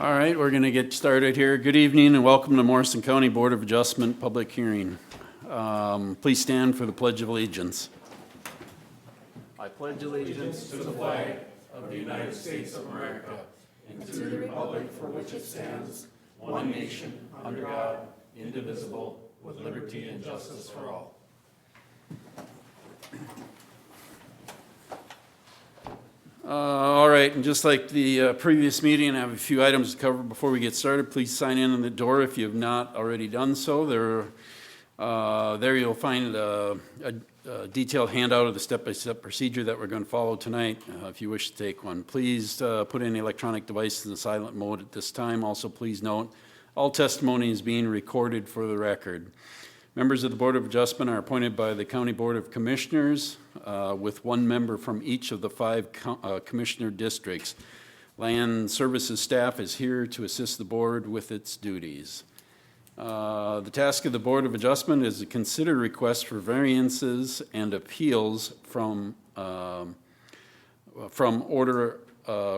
All right, we're going to get started here. Good evening and welcome to Morrison County Board of Adjustment public hearing. Please stand for the Pledge of Allegiance. I pledge allegiance to the flag of the United States of America and to the republic for which it stands, one nation, under God, indivisible, with liberty and justice for all. All right, and just like the previous meeting, I have a few items to cover before we get started. Please sign in on the door if you have not already done so. There you'll find a detailed handout of the step-by-step procedure that we're going to follow tonight if you wish to take one. Please put any electronic devices in silent mode at this time. Also, please note, all testimony is being recorded for the record. Members of the Board of Adjustment are appointed by the County Board of Commissioners with one member from each of the 5 commissioner districts. Land Services staff is here to assist the board with its duties. The task of the Board of Adjustment is to consider requests for variances and appeals from order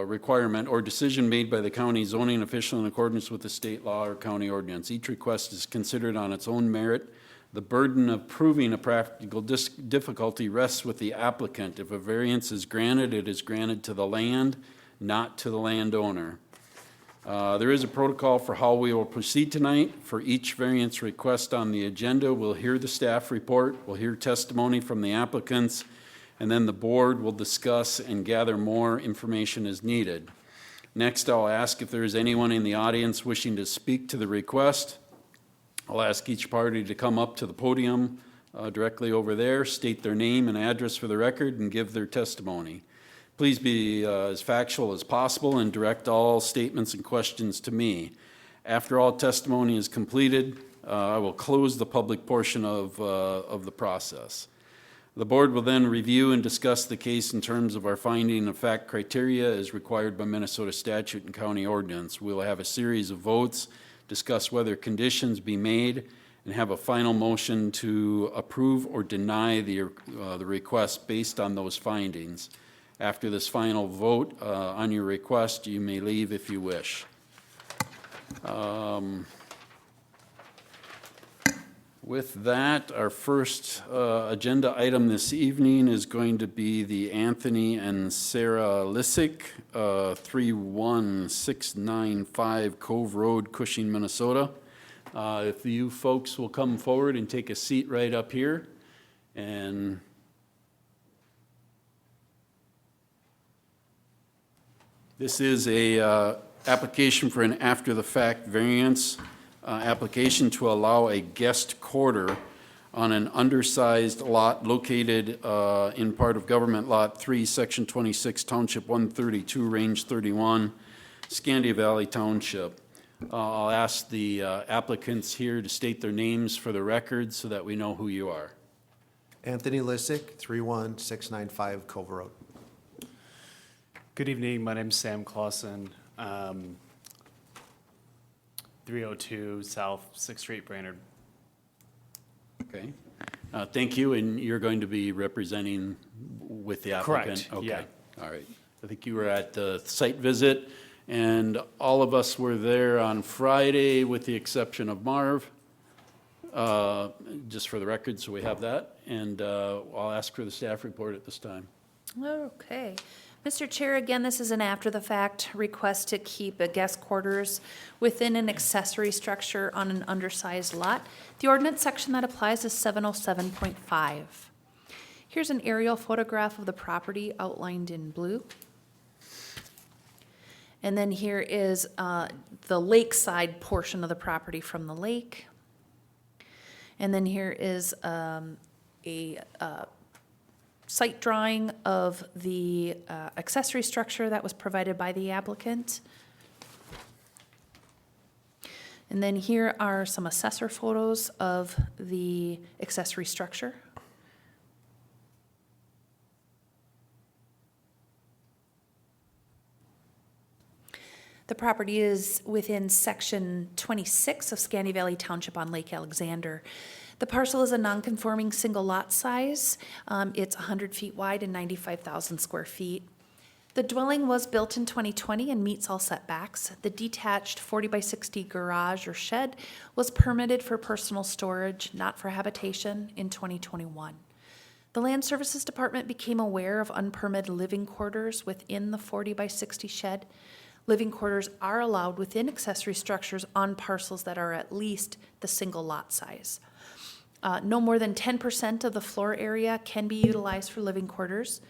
requirement or decision made by the county zoning official in accordance with the state law or county ordinance. Each request is considered on its own merit. The burden of proving a practical difficulty rests with the applicant. If a variance is granted, it is granted to the land, not to the landowner. There is a protocol for how we will proceed tonight. For each variance request on the agenda, we'll hear the staff report, we'll hear testimony from the applicants, and then the board will discuss and gather more information as needed. Next, I'll ask if there is anyone in the audience wishing to speak to the request. I'll ask each party to come up to the podium directly over there, state their name and address for the record, and give their testimony. Please be as factual as possible and direct all statements and questions to me. After all testimony is completed, I will close the public portion of the process. The board will then review and discuss the case in terms of our finding of fact criteria as required by Minnesota statute and county ordinance. We'll have a series of votes, discuss whether conditions be made, and have a final motion to approve or deny the request based on those findings. After this final vote on your request, you may leave if you wish. With that, our first agenda item this evening is going to be the Anthony and Sarah Lissick, 31695 Cove Road, Cushing, Minnesota. If you folks will come forward and take a seat right up here. And this is a application for an after-the-fact variance application to allow a guest quarter on an undersized lot located in part of Government Lot 3, Section 26, Township 132, Range 31, Scandia Valley Township. I'll ask the applicants here to state their names for the record so that we know who you are. Anthony Lissick, 31695 Cove Road. Good evening. My name's Sam Clausen, 302 South 6th Street, Brainerd. Okay. Thank you, and you're going to be representing with the applicant? Correct. Okay. Yeah. All right. I think you were at the site visit, and all of us were there on Friday with the exception of Marv, just for the record, so we have that. And I'll ask for the staff report at this time. Okay. Mr. Chair, again, this is an after-the-fact request to keep a guest quarters within an accessory structure on an undersized lot. The ordinance section that applies is 707.5. Here's an aerial photograph of the property outlined in blue. And then here is the lakeside portion of the property from the lake. And then here is a site drawing of the accessory structure that was provided by the applicant. And then here are some assessor photos of the accessory structure. The property is within Section 26 of Scandia Valley Township on Lake Alexander. The parcel is a non-conforming single lot size. It's 100 feet wide and 95,000 square feet. The dwelling was built in 2020 and meets all setbacks. The detached 40 by 60 garage or shed was permitted for personal storage, not for habitation, in 2021. The Land Services Department became aware of unpermitted living quarters within the 40 by 60 shed. Living quarters are allowed within accessory structures on parcels that are at least the single lot size. No more than 10% of the floor area can be utilized for living quarters.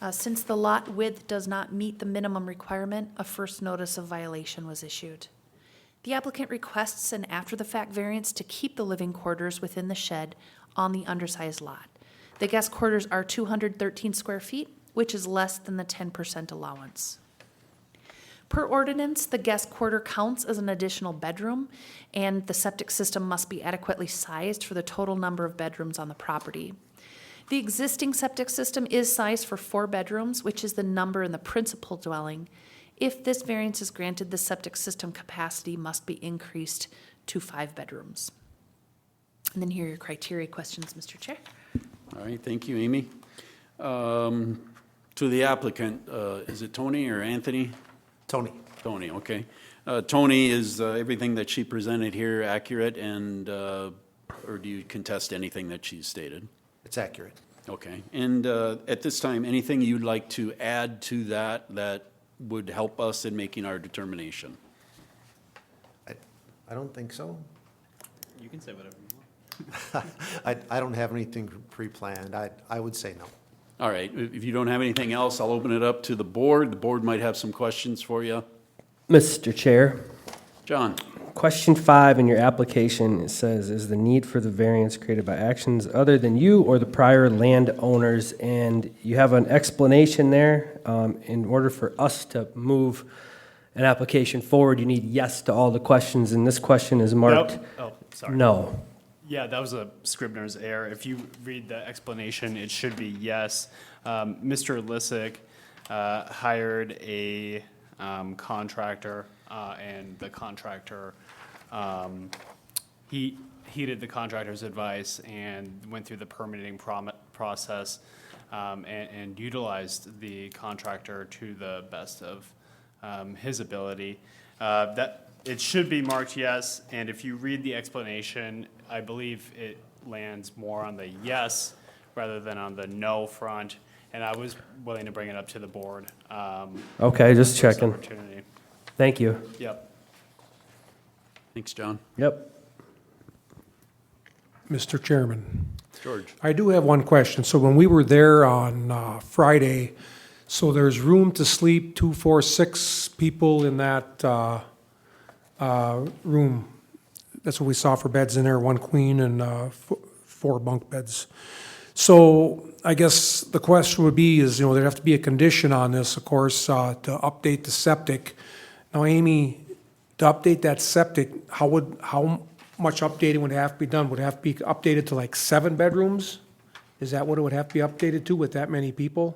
Since the lot width does not meet the minimum requirement, a first notice of violation was issued. The applicant requests an after-the-fact variance to keep the living quarters within the shed on the undersized lot. The guest quarters are 213 square feet, which is less than the 10% allowance. Per ordinance, the guest quarter counts as an additional bedroom, and the septic system must be adequately sized for the total number of bedrooms on the property. The existing septic system is sized for 4 bedrooms, which is the number in the principal dwelling. If this variance is granted, the septic system capacity must be increased to 5 bedrooms. And then here are your criteria questions, Mr. Chair. All right, thank you, Amy. To the applicant, is it Tony or Anthony? Tony? Tony, okay. Tony, is everything that she presented here accurate, and, or do you contest anything that she's stated? It's accurate. Okay, and at this time, anything you'd like to add to that that would help us in making our determination? I don't think so. You can say whatever you want. I don't have anything pre-planned. I would say no. All right, if you don't have anything else, I'll open it up to the board. The board might have some questions for you. Mr. Chair, John? question 5 in your application, it says, is the need for the variance created by actions other than you or the prior landowners? And you have an explanation there. In order for us to move an application forward, you need yes to all the questions, and this question is marked Nope. Oh, sorry. no. Yeah, that was a Scribner's error. If you read the explanation, it should be yes. Mr. Lissick hired a contractor, and the contractor, he heeded the contractor's advice and went through the permitting process, and utilized the contractor to the best of his ability. That it should be marked yes, and if you read the explanation, I believe it lands more on the yes rather than on the no front, and I was willing to bring it up to the board. Okay, just for this checking. opportunity. Thank you. Yep. Thanks, John. Yep. Mr. Chairman, George? I do have one question. So when we were there on Friday, so there's room to sleep 2, 4, 6 people in that room. That's what we saw for beds in there, 1 queen and 4 bunk beds. So I guess the question would be is, there'd have to be a condition on this, of course, to update the septic. Now, Amy, to update that septic, how much updating would have to be done? Would it have to be updated to like 7 bedrooms? Is that what it would have to be updated to with that many people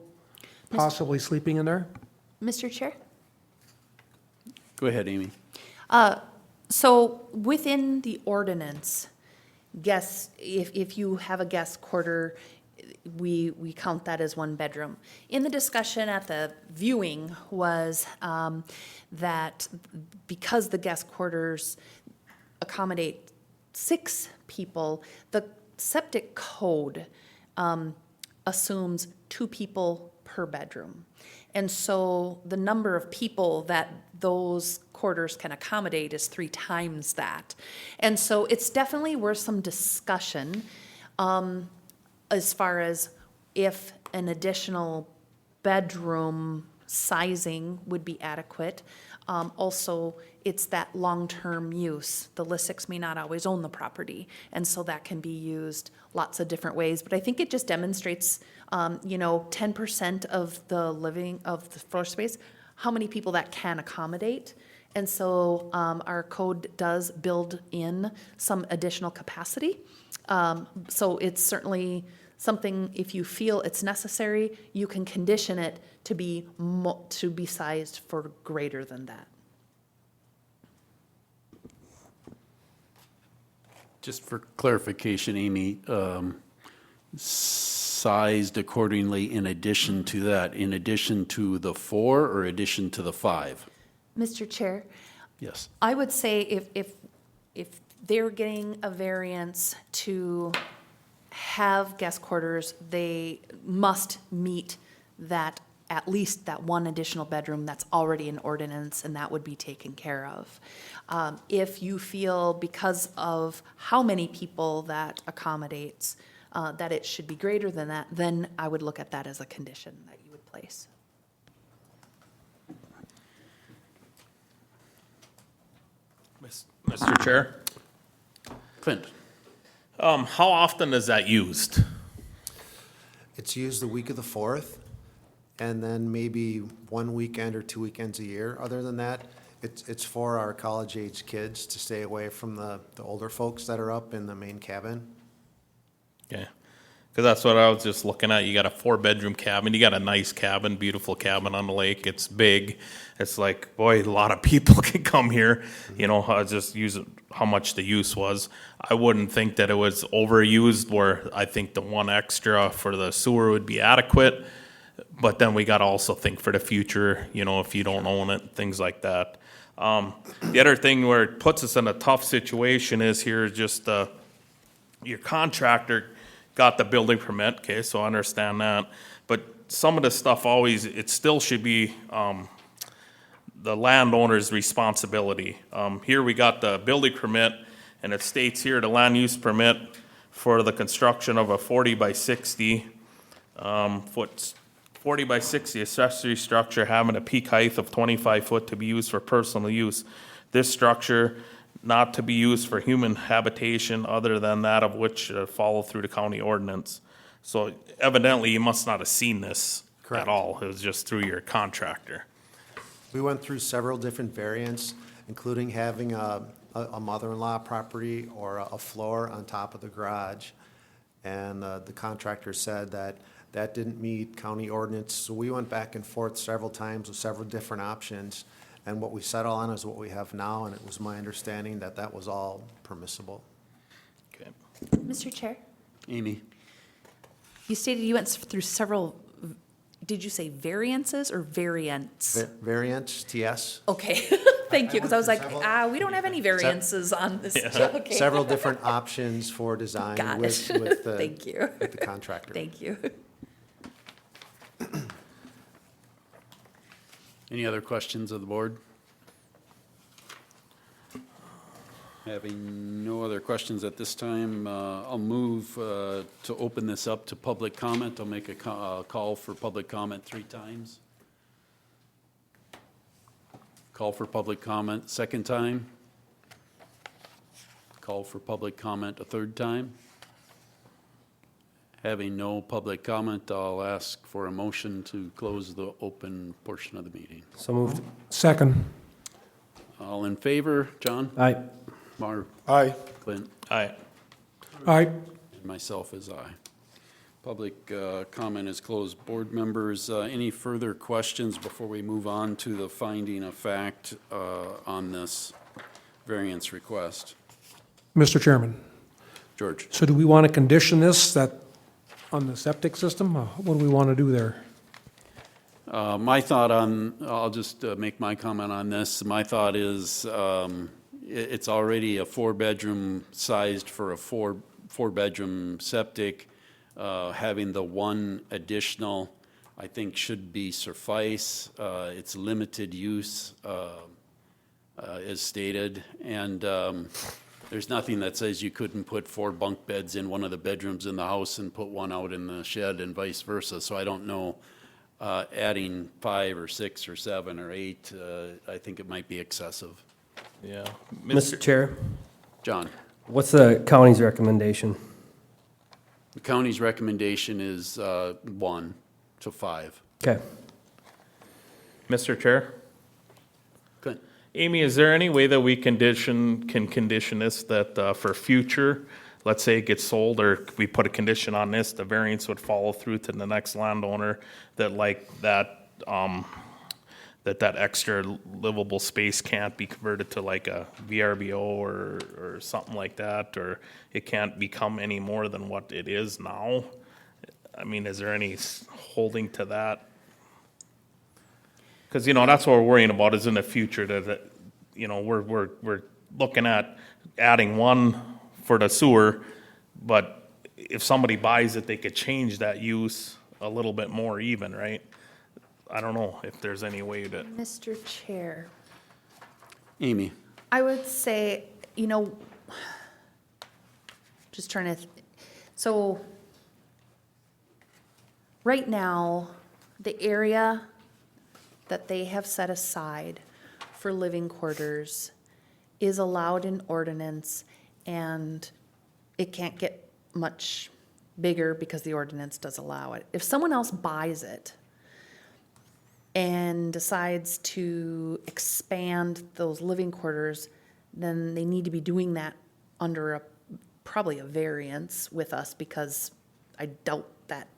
possibly sleeping in there? Mr. Chair? Go ahead, Amy. So within the ordinance, if you have a guest quarter, we count that as 1 bedroom. In the discussion at the viewing was that because the guest quarters accommodate 6 people, the septic code assumes 2 people per bedroom. And so the number of people that those quarters can accommodate is 3 times that. And so it's definitely worth some discussion as far as if an additional bedroom sizing would be adequate. Also, it's that long-term use. The Lissicks may not always own the property, and so that can be used lots of different ways. But I think it just demonstrates, 10% of the floor space, how many people that can accommodate. And so our code does build in some additional capacity. So it's certainly something, if you feel it's necessary, you can condition it to be sized for greater than that. Just for clarification, Amy, sized accordingly in addition to that, in addition to the 4 or addition to the 5? Mr. Chair, Yes. I would say if they're getting a variance to have guest quarters, they must meet that, at least that one additional bedroom that's already in ordinance, and that would be taken care of. If you feel because of how many people that accommodates, that it should be greater than that, then I would look at that as a condition that you would place. Mr. Chair, Clint? how often is that used? It's used the week of the 4th, and then maybe one weekend or 2 weekends a year. Other than that, it's for our college-age kids to stay away from the older folks that are up in the main cabin. Okay, because that's what I was just looking at. You got a 4-bedroom cabin. You got a nice cabin, beautiful cabin on the lake. It's big. It's like, boy, a lot of people can come here. You know, I was just using how much the use was. I wouldn't think that it was overused, where I think the one extra for the sewer would be adequate. But then we got to also think for the future, you know, if you don't own it, things like that. The other thing where it puts us in a tough situation is here just your contractor got the building permit, okay, so I understand that. But some of the stuff always, it still should be the landowner's responsibility. Here we got the building permit, and it states here the land use permit for the construction of a 40 by 60 foot 40 by 60 accessory structure having a peak height of 25 foot to be used for personal use. This structure not to be used for human habitation other than that of which follow through the county ordinance. So evidently you must not have seen this Correct. at all. It was just through your contractor. We went through several different variants, including having a mother-in-law property or a floor on top of the garage. And the contractor said that that didn't meet county ordinance. So we went back and forth several times with several different options. And what we settled on is what we have now, and it was my understanding that that was all permissible. Okay. Mr. Chair, Amy? you stated you went through several, did you say variances or variants? Variants, TS. Okay, thank you, because I was like, several- we don't have any variances on this. Okay. Several different options for design Got with it. the Thank you. with the contractor. Thank you. Any other questions of the board? Having no other questions at this time, I'll move to open this up to public comment. I'll make a call for public comment 3 times. Call for public comment 2nd time. Call for public comment a 3rd time. Having no public comment, I'll ask for a motion to close the open portion of the meeting. So moved. Second. All in favor? John? Aye. Marv? Aye. Clint? Aye. Aye. And myself is aye. Public comment is closed. Board members, any further questions before we move on to the finding of fact on this variance request? Mr. Chairman, George? so do we want to condition this that on the septic system? What do we want to do there? My thought on, I'll just make my comment on this. My thought is it's already a 4-bedroom sized for a 4-bedroom septic. Having the one additional, I think, should be suffice. It's limited use, as stated, and there's nothing that says you couldn't put 4 bunk beds in one of the bedrooms in the house and put one out in the shed and vice versa. So I don't know, adding 5 or 6 or 7 or 8, I think it might be excessive. Yeah. Mr. Chair, John? what's the county's recommendation? The county's recommendation is 1 to 5. Okay. Mr. Chair? Good. Amy, is there any way that we can condition this that for future, let's say it gets sold, or we put a condition on this, the variance would follow through to the next landowner, that like that, that extra livable space can't be converted to like a VRBO or something like that, or it can't become any more than what it is now? I mean, is there any holding to that? Because, that's what we're worrying about is in the future that, we're looking at adding one for the sewer, but if somebody buys it, they could change that use a little bit more even, right? I don't know if there's any way to, Mr. Chair, Amy? I would say, just trying to, so right now, the area that they have set aside for living quarters is allowed in ordinance, and it can't get much bigger because the ordinance does allow it. If someone else buys it and decides to expand those living quarters, then they need to be doing that under probably a variance with us, because I doubt that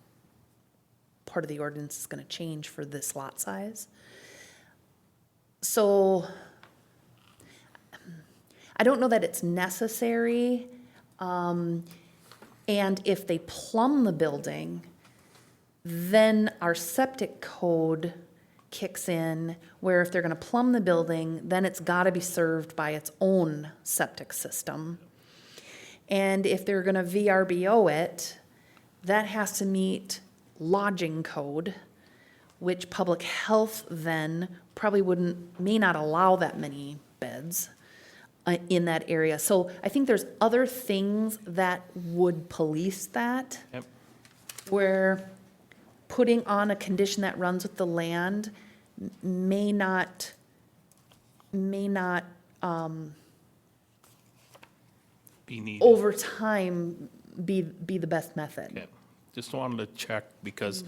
part of the ordinance is gonna change for this lot size. So I don't know that it's necessary. And if they plumb the building, then our septic code kicks in, where if they're gonna plumb the building, then it's gotta be served by its own septic system. And if they're gonna VRBO it, that has to meet lodging code, which public health then probably may not allow that many beds in that area. So I think there's other things that would police that. Yep. Where putting on a condition that runs with the land may not be needed. over time be the best method. Okay. Just wanted to check because,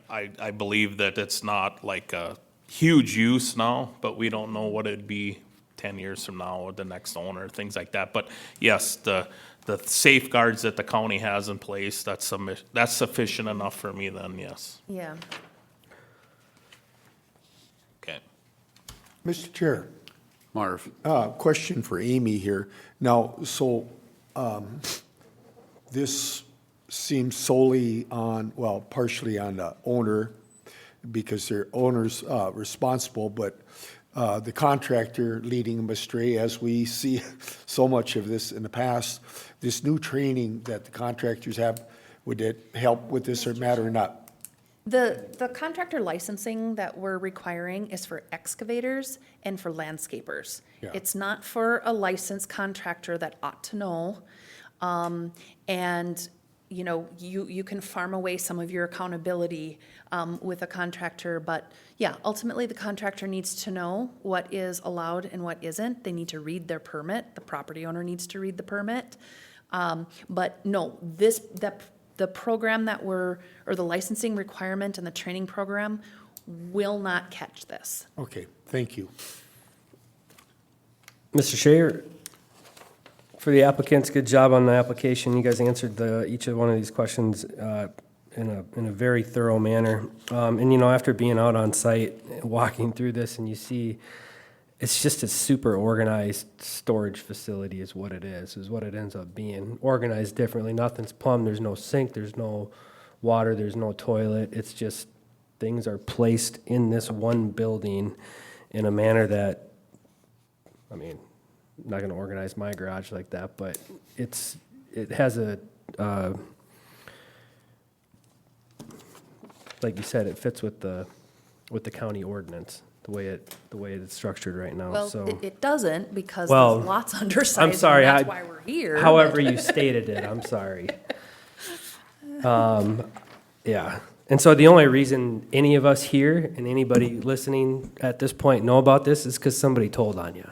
I believe that it's not like a huge use now, but we don't know what it'd be 10 years from now with the next owner, things like that. But yes, the safeguards that the county has in place, that's sufficient enough for me then, yes. Yeah. Okay. Mr. Chair, Marv? question for Amy here. Now, so this seems solely on, well, partially on the owner, because their owner's responsible, but the contractor leading them astray, as we see so much of this in the past. This new training that the contractors have, would it help with this or matter or not? The contractor licensing that we're requiring is for excavators and for landscapers. Yeah. It's not for a licensed contractor that ought to know. And, you can farm away some of your accountability with a contractor, but yeah, ultimately the contractor needs to know what is allowed and what isn't. They need to read their permit. The property owner needs to read the permit. But no, the program or the licensing requirement and the training program will not catch this. Okay, thank you. Mr. Shayer, for the applicants, good job on the application. You guys answered each of one of these questions in a very thorough manner. And after being out on site, walking through this, and you see, it's just a super organized storage facility is what it is what it ends up being. Organized differently. Nothing's plumbed. There's no sink. There's no water. There's no toilet. It's just things are placed in this one building in a manner that, I'm not going to organize my garage like that, but it has like you said, it fits with the county ordinance, the way it's structured right now. Well, So, it doesn't, because Well, the lot's undersized. I'm sorry, and that's why we're here. however you stated it, I'm sorry. Yeah. And so the only reason any of us here and anybody listening at this point know about this is because somebody told on you.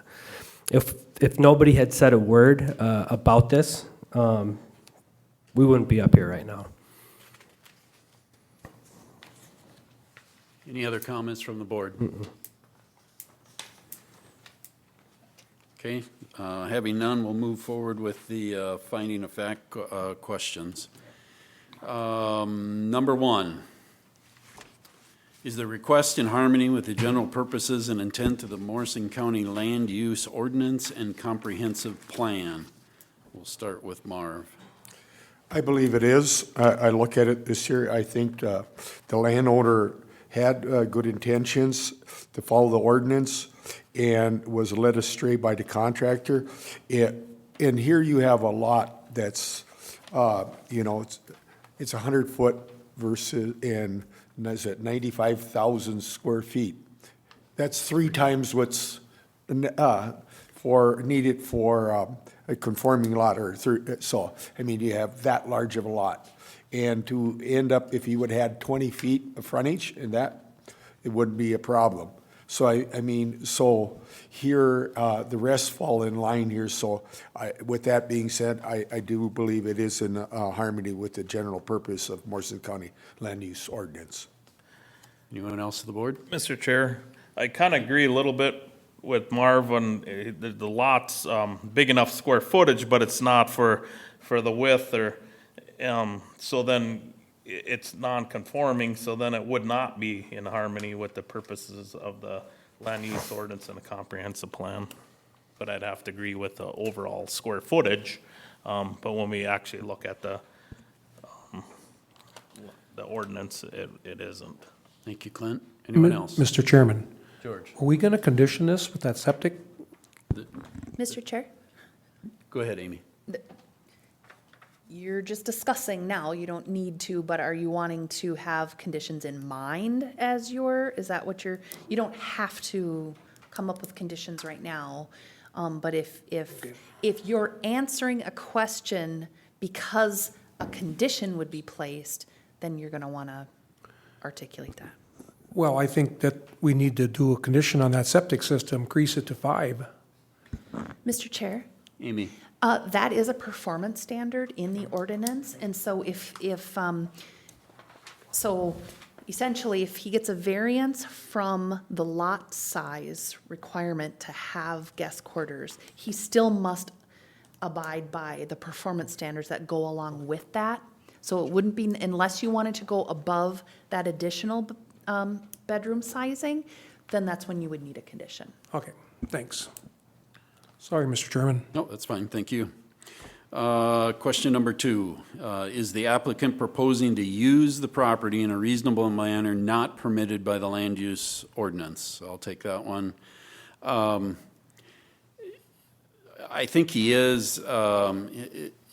If nobody had said a word about this, we wouldn't be up here right now. Any other comments from the board? Okay, having none, we'll move forward with the finding of fact questions. Number one, is the request in harmony with the general purposes and intent of the Morrison County Land Use Ordinance and Comprehensive Plan? We'll start with Marv. I believe it is. I look at it this year, I think the landowner had good intentions to follow the ordinance and was led astray by the contractor. And here you have a lot that's, it's 100-foot versus, and is it 95,000 square feet? That's 3 times what's needed for a conforming lot, so, I mean, you have that large of a lot. And to end up, if you would have had 20 feet of frontage and that, it wouldn't be a problem. So I mean, so here, the rest fall in line here, so with that being said, I do believe it is in harmony with the general purpose of Morrison County Land Use Ordinance. Anyone else on the board? Mr. Chair, I kind of agree a little bit with Marvin. The lot's big enough square footage, but it's not for the width or, so then it's non-conforming, so then it would not be in harmony with the purposes of the land use ordinance and the comprehensive plan. But I'd have to agree with the overall square footage. But when we actually look at the ordinance, it isn't. Thank you, Clint. Anyone else? Mr. Chairman, George, are we going to condition this with that septic? Mr. Chair? go ahead, Amy. You're just discussing now, you don't need to, but are you wanting to have conditions in mind as is that what you don't have to come up with conditions right now. But if you're answering a question because a condition would be placed, then you're gonna wanna articulate that. Well, I think that we need to do a condition on that septic system, increase it to 5. Mr. Chair? Amy, That is a performance standard in the ordinance, and so so essentially, if he gets a variance from the lot size requirement to have guest quarters, he still must abide by the performance standards that go along with that. So it wouldn't be, unless you wanted to go above that additional bedroom sizing, then that's when you would need a condition. Okay, thanks. Sorry, Mr. Chairman. no, that's fine, thank you. Question number 2, is the applicant proposing to use the property in a reasonable manner not permitted by the land use ordinance? I'll take that one. I think he is,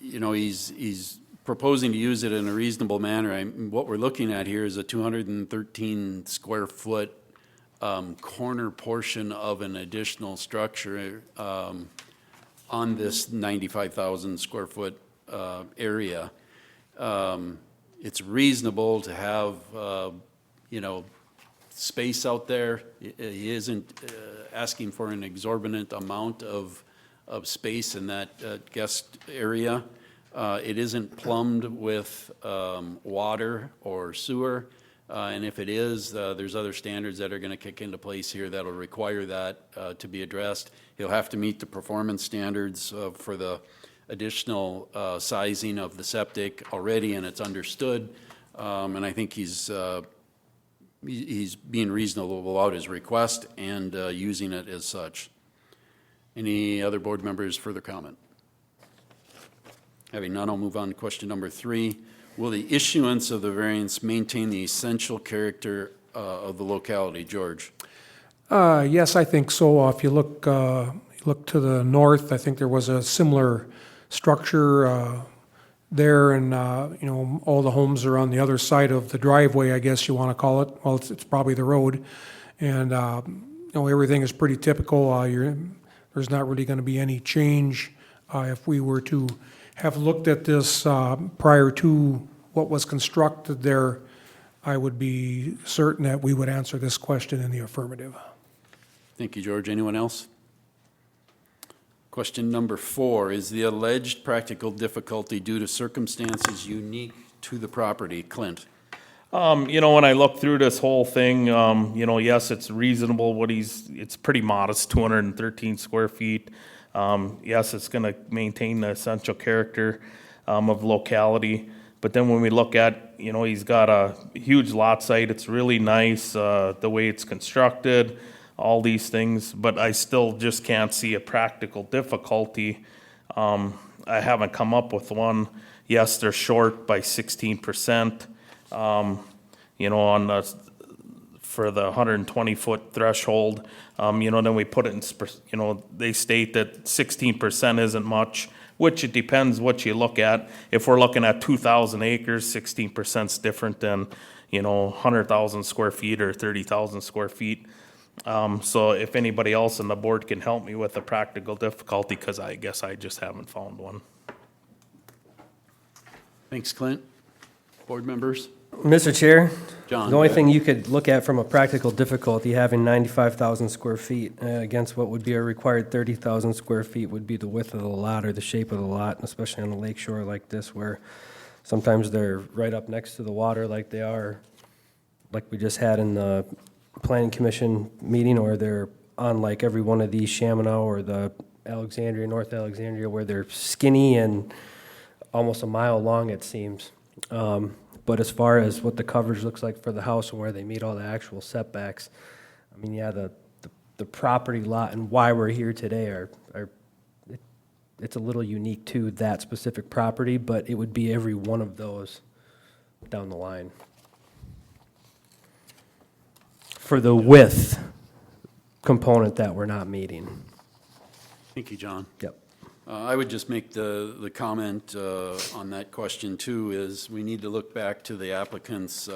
he's proposing to use it in a reasonable manner. What we're looking at here is a 213 square foot corner portion of an additional structure on this 95,000 square foot area. It's reasonable to have, space out there. He isn't asking for an exorbitant amount of space in that guest area. It isn't plumbed with water or sewer. And if it is, there's other standards that are going to kick into place here that'll require that to be addressed. He'll have to meet the performance standards for the additional sizing of the septic already, and it's understood. And I think he's being reasonable about his request and using it as such. Any other board members further comment? Having none, I'll move on to question number 3. Will the issuance of the variance maintain the essential character of the locality? George? Yes, I think so. If you look to the north, I think there was a similar structure there, and all the homes are on the other side of the driveway, I guess you want to call it. Well, it's probably the road, and everything is pretty typical. There's not really going to be any change if we were to have looked at this prior to what was constructed there. I would be certain that we would answer this question in the affirmative. Thank you, George. Anyone else? Question number 4, is the alleged practical difficulty due to circumstances unique to the property? Clint? When I look through this whole thing, yes, it's reasonable it's pretty modest, 213 square feet. Yes, it's going to maintain the essential character of locality. But then when we look at, he's got a huge lot site. It's really nice, the way it's constructed, all these things. But I still just can't see a practical difficulty. I haven't come up with one. yes, they're short by 16%. You know, on the, for the 120-foot threshold, you know, then we put it in, you know, they state that 16% isn't much, which it depends what you look at. If we're looking at 2,000 acres, 16% is different than, you know, 100,000 square feet or 30,000 square feet. So if anybody else on the board can help me with the practical difficulty, because I guess I just haven't found one. Thanks, Clint. Board members? Mr. Chair? John, The only go ahead. thing you could look at from a practical difficulty, having 95,000 square feet against what would be a required 30,000 square feet would be the width of the lot or the shape of the lot, especially on a lake shore like this where sometimes they're right up next to the water like they are, like we just had in the planning commission meeting, or they're on like every one of these Chaminade or the Alexandria, North Alexandria, where they're skinny and almost a mile long, it seems. But as far as what the coverage looks like for the house and where they meet all the actual setbacks, I mean, yeah, the property lot and why we're here today it's a little unique to that specific property, but it would be every one of those down the line. For the width component that we're not meeting. Thank you, John. Yep. I would just make the comment on that question too, is we need to look back to the applicant's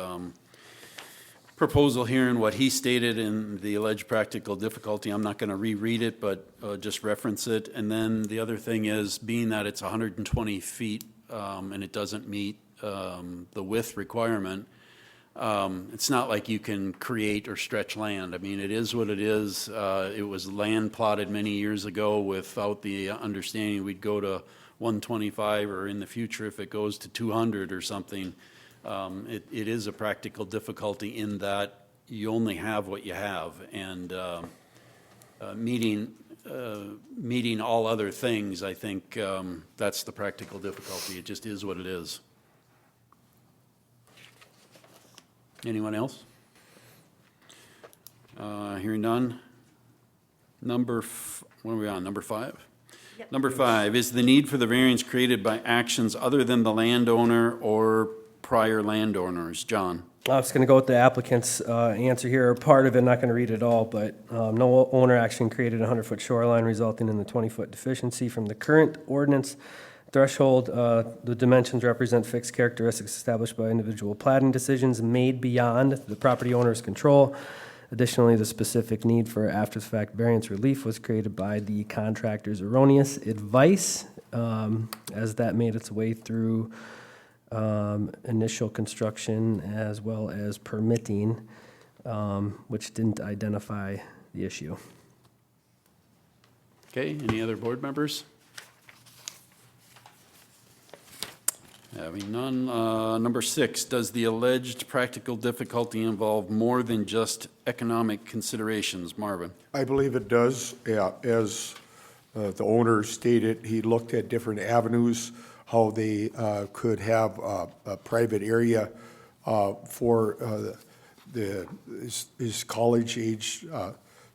proposal here and what he stated in the alleged practical difficulty. I'm not going to reread it, but just reference it. And then the other thing is, being that it's 120 feet and it doesn't meet the width requirement, it's not like you can create or stretch land. I mean, it is what it is. It was land plotted many years ago without the understanding we'd go to 125, or in the future if it goes to 200 or something. It is a practical difficulty in that you only have what you have, and meeting all other things, I think that's the practical difficulty. It just is what it is. Anyone else? Hearing none. What are we on, number 5? Yep. Number 5, is the need for the variance created by actions other than the landowner or prior landowners? John? I was going to go with the applicant's answer here, or part of it, not going to read it all, but no owner action created a 100-foot shoreline resulting in the 20-foot deficiency from the current ordinance threshold. The dimensions represent fixed characteristics established by individual plating decisions made beyond the property owner's control. Additionally, the specific need for after-the-fact variance relief was created by the contractor's erroneous advice, as that made its way through initial construction as well as permitting, which didn't identify the issue. Okay, any other board members? Having none. Number 6, does the alleged practical difficulty involve more than just economic considerations? Marvin? I believe it does. Yeah, as the owner stated, he looked at different avenues, how they could have a private area for his college-age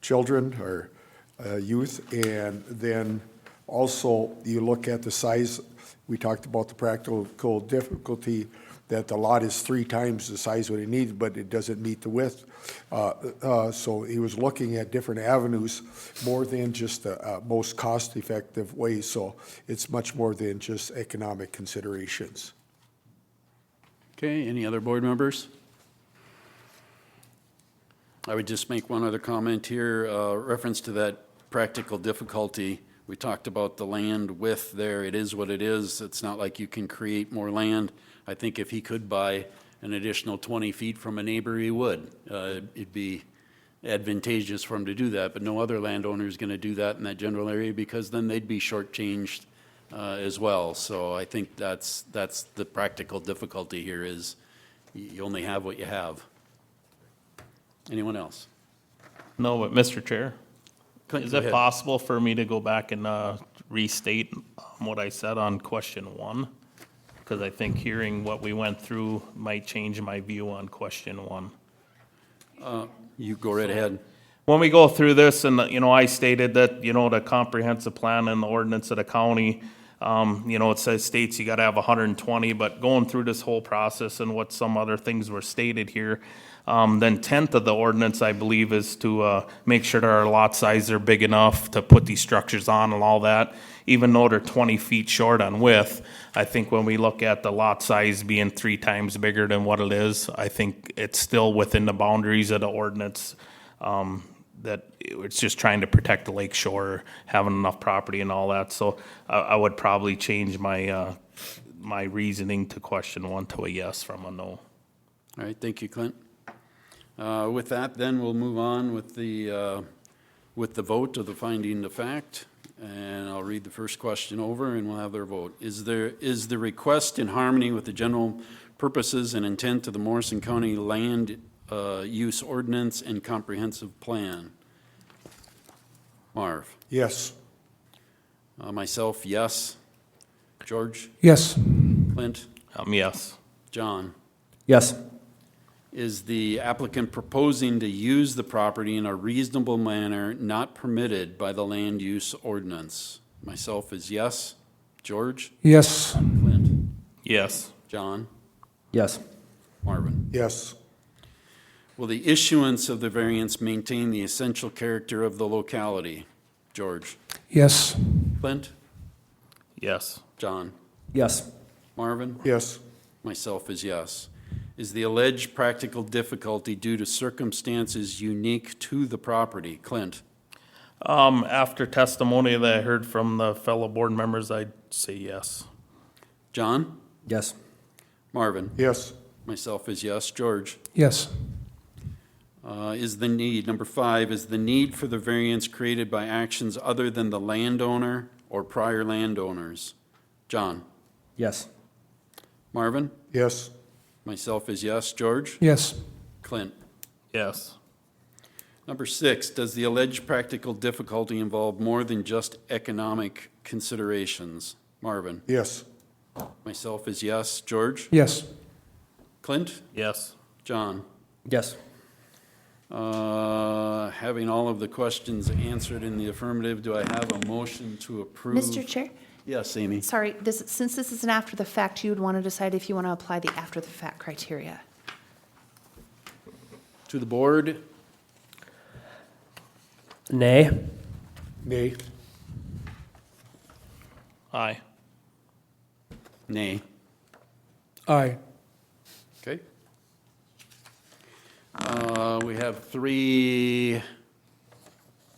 children or youth. And then also you look at the size. We talked about the practical difficulty, that the lot is 3 times the size what it needs, but it doesn't meet the width. So he was looking at different avenues, more than just the most cost-effective way. So it's much more than just economic considerations. Okay, any other board members? I would just make one other comment here, reference to that practical difficulty. We talked about the land width there. It is what it is. It's not like you can create more land. I think if he could buy an additional 20 feet from a neighbor, he would. It'd be advantageous for him to do that, but no other landowner is going to do that in that general area, because then they'd be shortchanged as well. So I think that's the practical difficulty here, is you only have what you have. Anyone else? No, but Mr. Chair, Clint, is go it ahead. possible for me to go back and restate what I said on question 1? Because I think hearing what we went through might change my view on question 1. You go right ahead. When we go through this, and, you know, I stated that, you know, the comprehensive plan and the ordinance of the county You know, it says states you gotta have 120, but going through this whole process and what some other things were stated here, then 10th of the ordinance, I believe, is to make sure that our lot sizes are big enough to put these structures on and all that. Even though they're 20 feet short on width, I think when we look at the lot size being 3 times bigger than what it is, I think it's still within the boundaries of the ordinance. That it's just trying to protect the lake shore, having enough property and all that. So I would probably change my, my reasoning to question 1 to a yes from a no. All right, thank you, Clint. With that, then, we'll move on with the vote of the finding of fact. And I'll read the first question over and we'll have their vote. Is the request in harmony with the general purposes and intent of the Morrison County Land Use Ordinance and Comprehensive Plan? Marv? Yes. Myself, yes. George? Yes. Clint? Yes. John? Yes. Is the applicant proposing to use the property in a reasonable manner not permitted by the land use ordinance? Myself is yes. George? Yes. Clint? Yes. John? Yes. Marvin? Yes. Will the issuance of the variance maintain the essential character of the locality? George? Yes. Clint? Yes. John? Yes. Marvin? Yes. Myself is yes. Is the alleged practical difficulty due to circumstances unique to the property? Clint? After testimony that I heard from the fellow board members, I'd say yes. John? Yes. Marvin? Yes. Myself is yes. George? Yes. Number 5, is the need for the variance created by actions other than the landowner or prior landowners? John? Yes. Marvin? Yes. Myself is yes. George? Yes. Clint? Yes. Number 6, does the alleged practical difficulty involve more than just economic considerations? Marvin? Yes. Myself is yes. George? Yes. Clint? Yes. John? Yes. Having all of the questions answered in the affirmative, do I have a motion to approve? Mr. Chair? Yes, Amy. Sorry, since this is an after the fact, you would want to decide if you want to apply the after the fact criteria. To the board? Nay. Nay. Aye. Nay. Aye. Okay. We have 3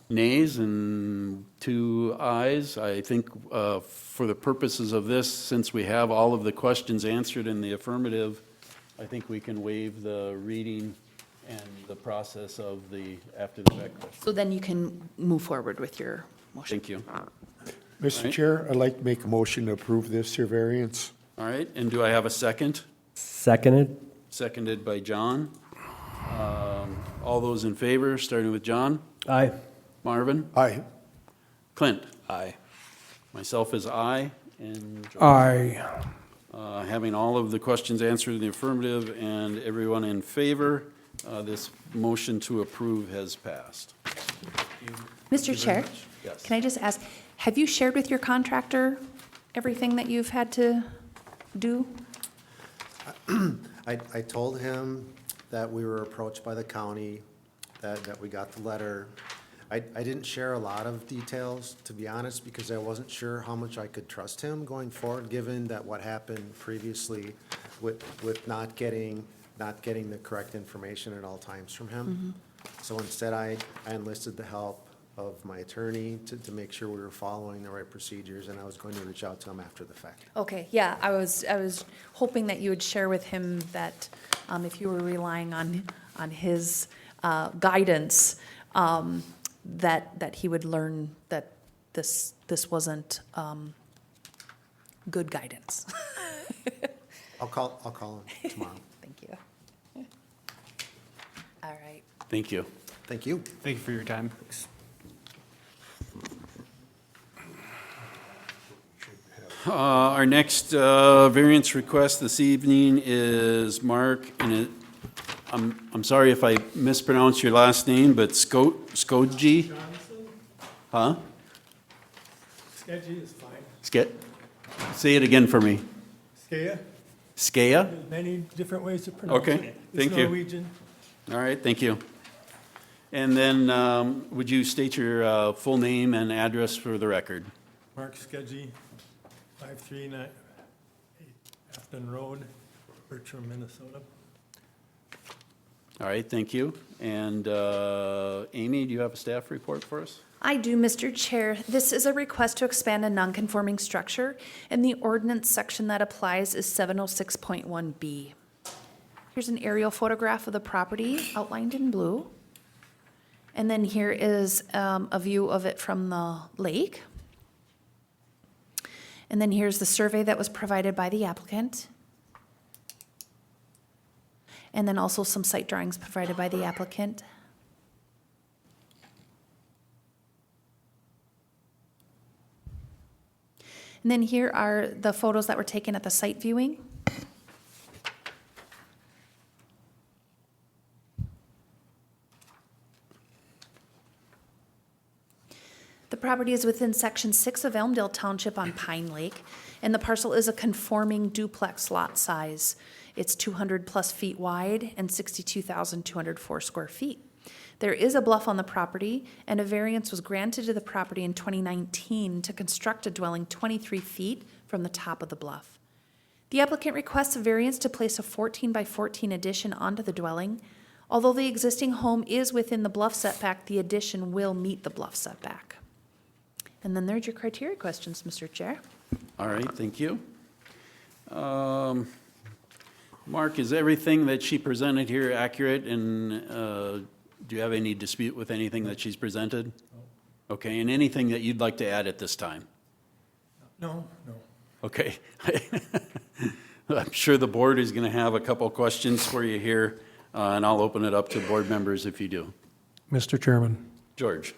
nays and 2 ayes. I think for the purposes of this, since we have all of the questions answered in the affirmative, I think we can waive the reading and the process of the after the fact question. So then you can move forward with your motion. Thank you. Mr. Right. Chair, I'd like to make a motion to approve this here variance. All right, and do I have a second? Seconded. Seconded by John. All those in favor, starting with John? Aye. Marvin? Aye. Clint? Aye. Myself is aye, and George. Aye. Having all of the questions answered in the affirmative and everyone in favor, this motion to approve has passed. Mr. Chair? Yes. Can I just ask, have you shared with your contractor everything that you've had to do? I told him that we were approached by the county, that we got the letter. I didn't share a lot of details, to be honest, because I wasn't sure how much I could trust him going forward, given that what happened previously with not getting the correct information at all times from him. So instead, I enlisted the help of my attorney to make sure we were following the right procedures, and I was going to reach out to him after the fact. Okay, yeah, I was hoping that you would share with him that if you were relying on his guidance, that he would learn that this wasn't good guidance. I'll call him tomorrow. Thank you. All right. Thank you. Thank you. Thank you for your time. Our next variance request this evening is Mark, and I'm sorry if I mispronounce your last name, but Skodji? Huh? Sketchy is fine. Say it again for me. Skea, Skea? many different ways to pronounce it. Okay, thank It's you. Norwegian. All right, thank you. And then would you state your full name and address for the record? Mark Skeggy, 539 Afton Road, Bertram, Minnesota. All right, thank you. And Amy, do you have a staff report for us? I do, Mr. Chair. This is a request to expand a nonconforming structure, and the ordinance section that applies is 706.1B. Here's an aerial photograph of the property outlined in blue. And then here is a view of it from the lake. And then here's the survey that was provided by the applicant. And then also some site drawings provided by the applicant. And then here are the photos that were taken at the site viewing. The property is within Section 6 of Elmdale Township on Pine Lake, and the parcel is a conforming duplex lot size. It's 200-plus feet wide and 62,204 square feet. There is a bluff on the property, and a variance was granted to the property in 2019 to construct a dwelling 23 feet from the top of the bluff. The applicant requests a variance to place a 14 by 14 addition onto the dwelling. Although the existing home is within the bluff setback, the addition will meet the bluff setback. And then there's your criteria questions, Mr. Chair. All right, thank you. Mark, is everything that she presented here accurate, and do you have any dispute with anything that she's presented? Okay, and anything that you'd like to add at this time? No. Okay. I'm sure the board is going to have a couple questions for you here, and I'll open it up to board members if you do. Mr. Chairman. George?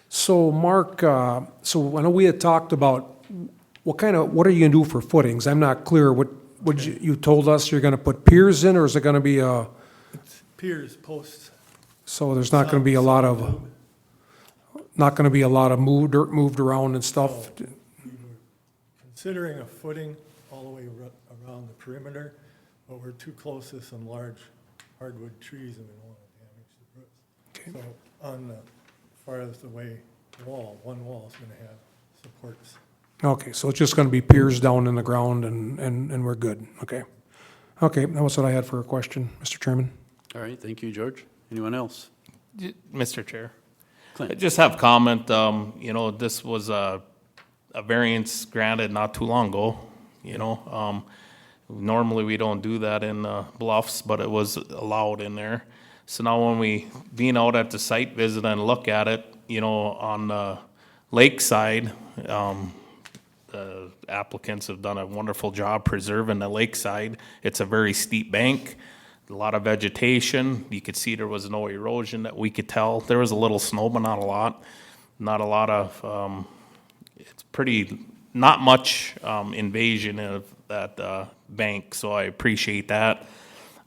So Mark, so I know we had talked about what are you gonna do for footings? I'm not clear. What you told us you're gonna put piers in, or is it gonna be It's piers, posts. so there's not gonna be a lot of, dirt moved around and stuff? We were considering a footing all the way around the perimeter, but we're too close to some large hardwood trees and we don't want to damage the roots. So on the farthest away wall, one wall is going to have supports. Okay, so it's just gonna be piers down in the ground and we're good, okay. Okay, that was what I had for a question, Mr. Chairman. All right, thank you, George. Anyone else? Mr. Chair. Clint? I just have comment, this was a variance granted not too long ago, Normally, we don't do that in Bluffs, but it was allowed in there. So now when we, being out at the site visit and look at it, on the lakeside, the applicants have done a wonderful job preserving the lakeside. It's a very steep bank, a lot of vegetation. You could see there was no erosion that we could tell. There was a little snow, but not a lot. Not a lot of, it's pretty, not much invasion of that bank, so I appreciate that.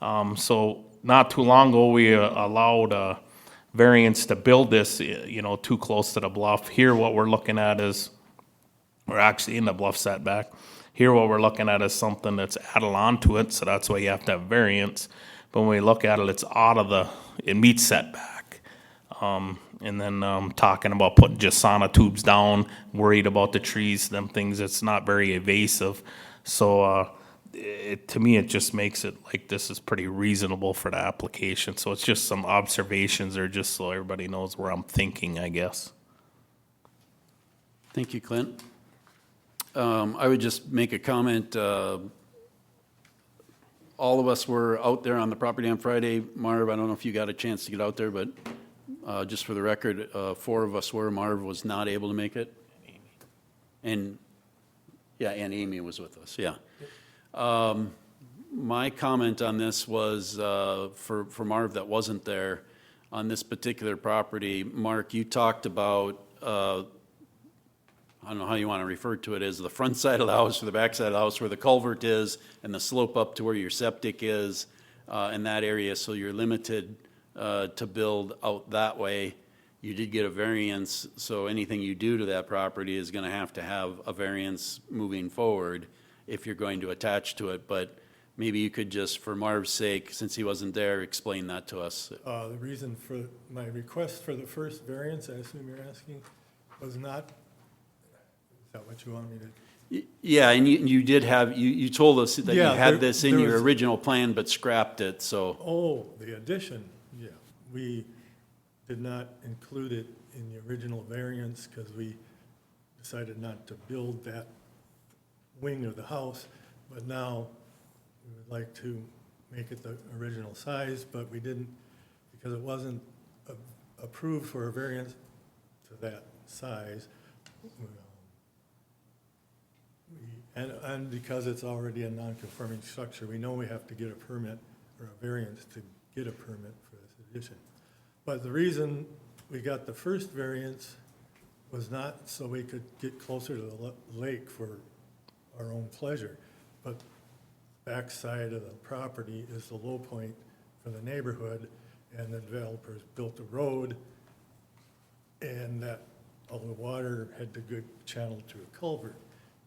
So not too long ago, we allowed variance to build this, too close to the bluff. Here, what we're looking at is, we're actually in the bluff setback. Here, what we're looking at is something that's added on to it, so that's why you have to have variance. But when we look at it, it's it meets setback. And then talking about putting just sauna tubes down, worried about the trees, them things, it's not very evasive. So to me, it just makes it like this is pretty reasonable for the application. So it's just some observations, or just so everybody knows where I'm thinking, I guess. Thank you, Clint. I would just make a comment. All of us were out there on the property on Friday. Marv, I don't know if you got a chance to get out there, but just for the record, 4 of us were. Marv was not able to make it. And Amy was with us, yeah. My comment on this was for Marv that wasn't there on this particular property. Mark, you talked about, I don't know how you want to refer to it, as the front side of the house or the back side of the house where the culvert is and the slope up to where your septic is in that area, so you're limited to build out that way. you did get a variance, so anything you do to that property is gonna have to have a variance moving forward if you're going to attach to it, but maybe you could just, for Marv's sake, since he wasn't there, explain that to us. The reason for my request for the first variance, I assume you're asking, was not, is that what you want me to? Yeah, and you did have, you told us that you Yeah, had this in there your was- original plan but scrapped it, so. Oh, the addition, yeah. We did not include it in the original variance because we decided not to build that wing of the house, but now we would like to make it the original size, but we didn't, because it wasn't approved for a variance to that size. And because it's already a non-conforming structure, we know we have to get a permit or a variance to get a permit for this addition. But the reason we got the first variance was not so we could get closer to the lake for our own pleasure, but backside of the property is the low point for the neighborhood, and the developers built a road, and that all the water had to go channeled through a culvert.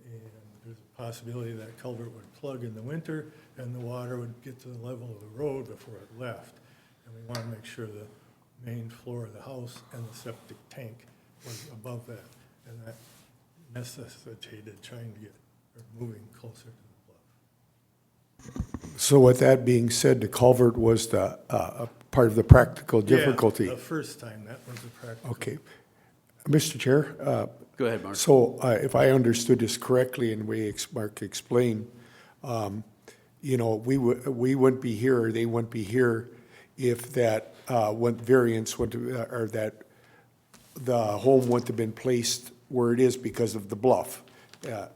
And there's a possibility that culvert would plug in the winter, and the water would get to the level of the road before it left. And we want to make sure the main floor of the house and the septic tank was above that, and that necessitated trying to get, or moving closer to the bluff. So with that being said, the culvert was the, part of the practical difficulty. Yeah, the first time, that was the practical. Okay. Mr. Chair, Go ahead, Mark. so if I understood this correctly and Mark explained, you know, we wouldn't be here, or they wouldn't be here if that variance would, or that the home wouldn't have been placed where it is because of the bluff. Yeah.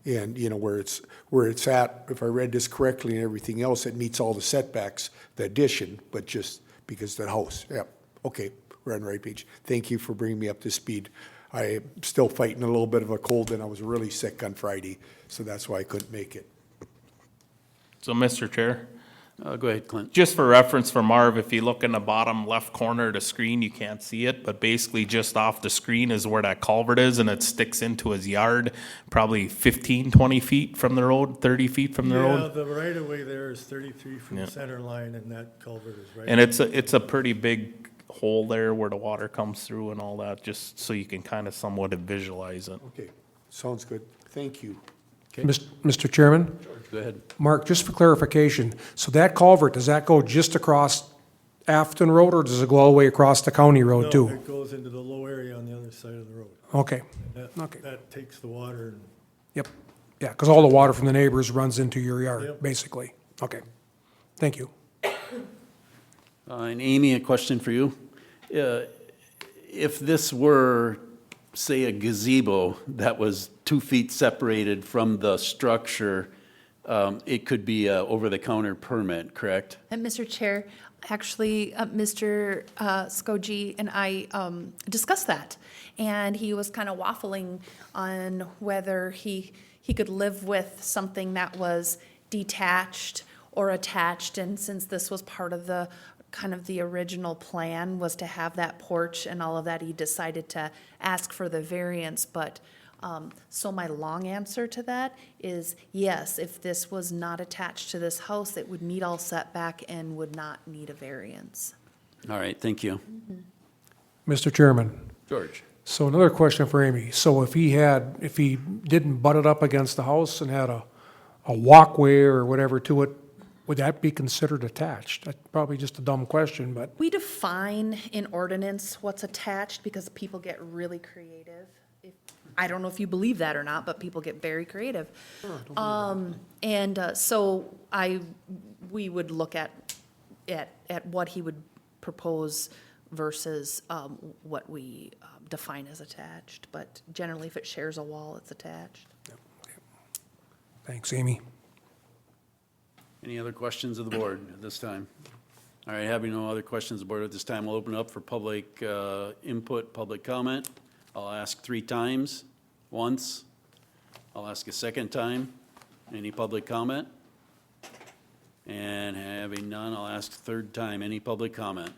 And, you know, where it's at, if I read this correctly and everything else, it meets all the setbacks, the addition, but just because of the house. Yeah, okay, we're on the right page. Thank you for bringing me up to speed. I'm still fighting a little bit of a cold, and I was really sick on Friday, so that's why I couldn't make it. So, Mr. Chair, Go ahead, Clint. just for reference for Marv, if you look in the bottom left corner of the screen, you can't see it, but basically just off the screen is where that culvert is, and it sticks into his yard, probably 15, 20 feet from the road, 30 feet from the Yeah, road. the right-of-way there is 33 from Yeah. the center line, and that culvert is right. And it's a pretty big hole there where the water comes through and all that, just so you can kind of somewhat visualize it. Okay, sounds good. Thank you. Mr. Chairman? Go ahead. Mark, just for clarification, so that culvert, does that go just across Afton Road, or does it go all the way across the county road No, too? it goes into the low area on the other side of the road. Okay, That, Okay. that takes the water and yep, yeah, because all the water from the neighbors runs into your yard, Yep. basically. Okay, thank you. And Amy, a question for you. If this were, say, a gazebo that was 2 feet separated from the structure, it could be a over-the-counter permit, correct? And Mr. Chair, actually, Mr. Skoji and I discussed that, and he was kind of waffling on whether he could live with something that was detached or attached, and since this was part of the, kind of the original plan was to have that porch and all of that, he decided to ask for the variance, but so my long answer to that is yes, if this was not attached to this house, it would meet all setback and would not need a variance. All right, thank you. Mr. Chairman, George? so another question for Amy. So if he didn't butt it up against the house and had a walkway or whatever to it, would that be considered attached? That's probably just a dumb question, but, We define in ordinance what's attached because people get really creative. I don't know if you believe that or not, but people get very creative. So we would look at what he would propose versus what we define as attached. But generally, if it shares a wall, it's attached. thanks, Amy. Any other questions of the board at this time? All right, having no other questions of the board at this time, we'll open up for public input, public comment. I'll ask 3 times, once. I'll ask a second time. Any public comment? And having none, I'll ask 3rd time. Any public comment?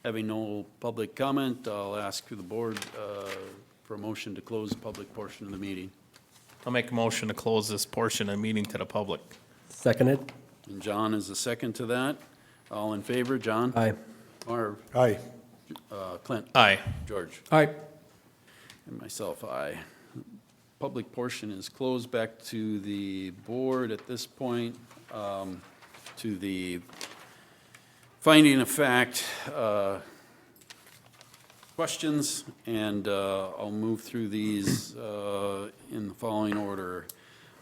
Having no public comment, I'll ask the board for a motion to close the public portion of the meeting. I'll make a motion to close this portion of the meeting to the public. Seconded? And John is the second to that. All in favor, John? Aye. Marv? Aye. Clint? Aye. George? Aye. And myself, aye. Public portion is closed. Back to the board at this point, to the finding of fact questions, and I'll move through these in the following order.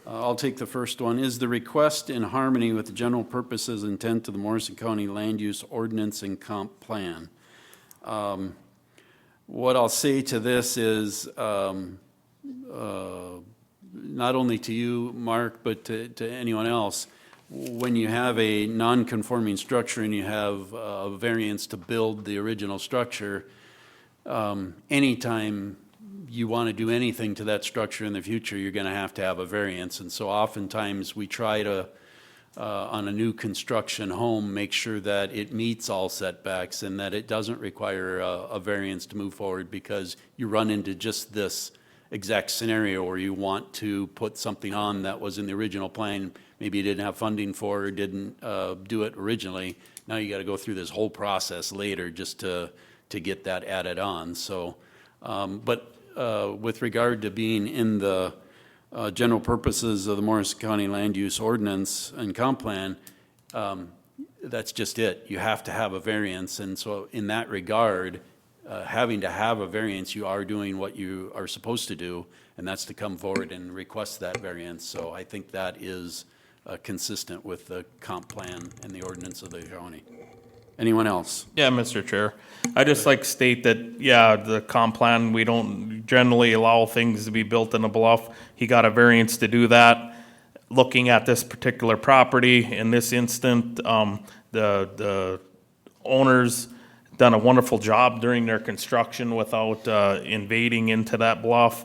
I'll take the first one. Is the request in harmony with the general purposes and intent of the Morrison County Land Use Ordinance and Comp Plan? What I'll say to this is, not only to you, Mark, but to anyone else, when you have a non-conforming structure and you have a variance to build the original structure, anytime you want to do anything to that structure in the future, you're going to have a variance. And so oftentimes we try to, on a new construction home, make sure that it meets all setbacks and that it doesn't require a variance to move forward, because you run into just this exact scenario where you want to put something on that was in the original plan, maybe you didn't have funding for or didn't do it originally. Now you got to go through this whole process later just to get that added on. So, with regard to being in the general purposes of the Morrison County Land Use Ordinance and Comp Plan, that's just it. You have to have a variance, and so in that regard, having to have a variance, you are doing what you are supposed to do, and that's to come forward and request that variance. So I think that is consistent with the comp plan and the ordinance of the county. Anyone else? Yeah, Mr. Chair. I just like to state that, yeah, the comp plan, we don't generally allow things to be built in a bluff. He got a variance to do that. Looking at this particular property, in this instant, the owners done a wonderful job during their construction without invading into that bluff.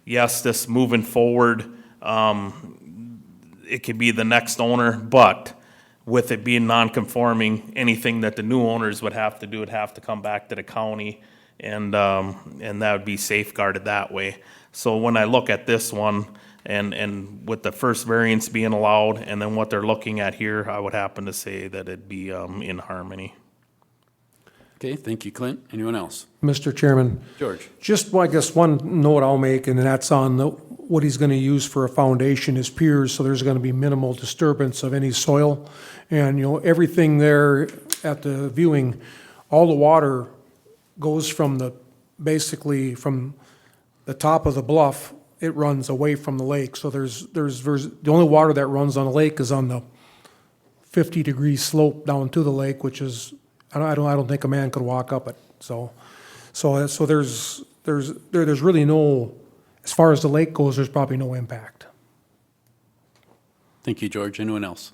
Yes, this moving forward, it could be the next owner, but with it being non-conforming, anything that the new owners would have to do would have to come back to the county, and that would be safeguarded that way. So when I look at this one, and with the first variance being allowed, and then what they're looking at here, I would happen to say that it'd be in harmony. Okay, thank you, Clint. Anyone else? Mr. Chairman, George? just, well, I guess one note I'll make, and that's on what he's going to use for a foundation is piers, so there's going to be minimal disturbance of any soil. And, you know, everything there at the viewing, all the water goes from basically from the top of the bluff, it runs away from the lake. So there's the only water that runs on the lake is on the 50-degree slope down to the lake, which is, I don't think a man could walk up it. So there's really no, as far as the lake goes, there's probably no impact. Thank you, George. Anyone else?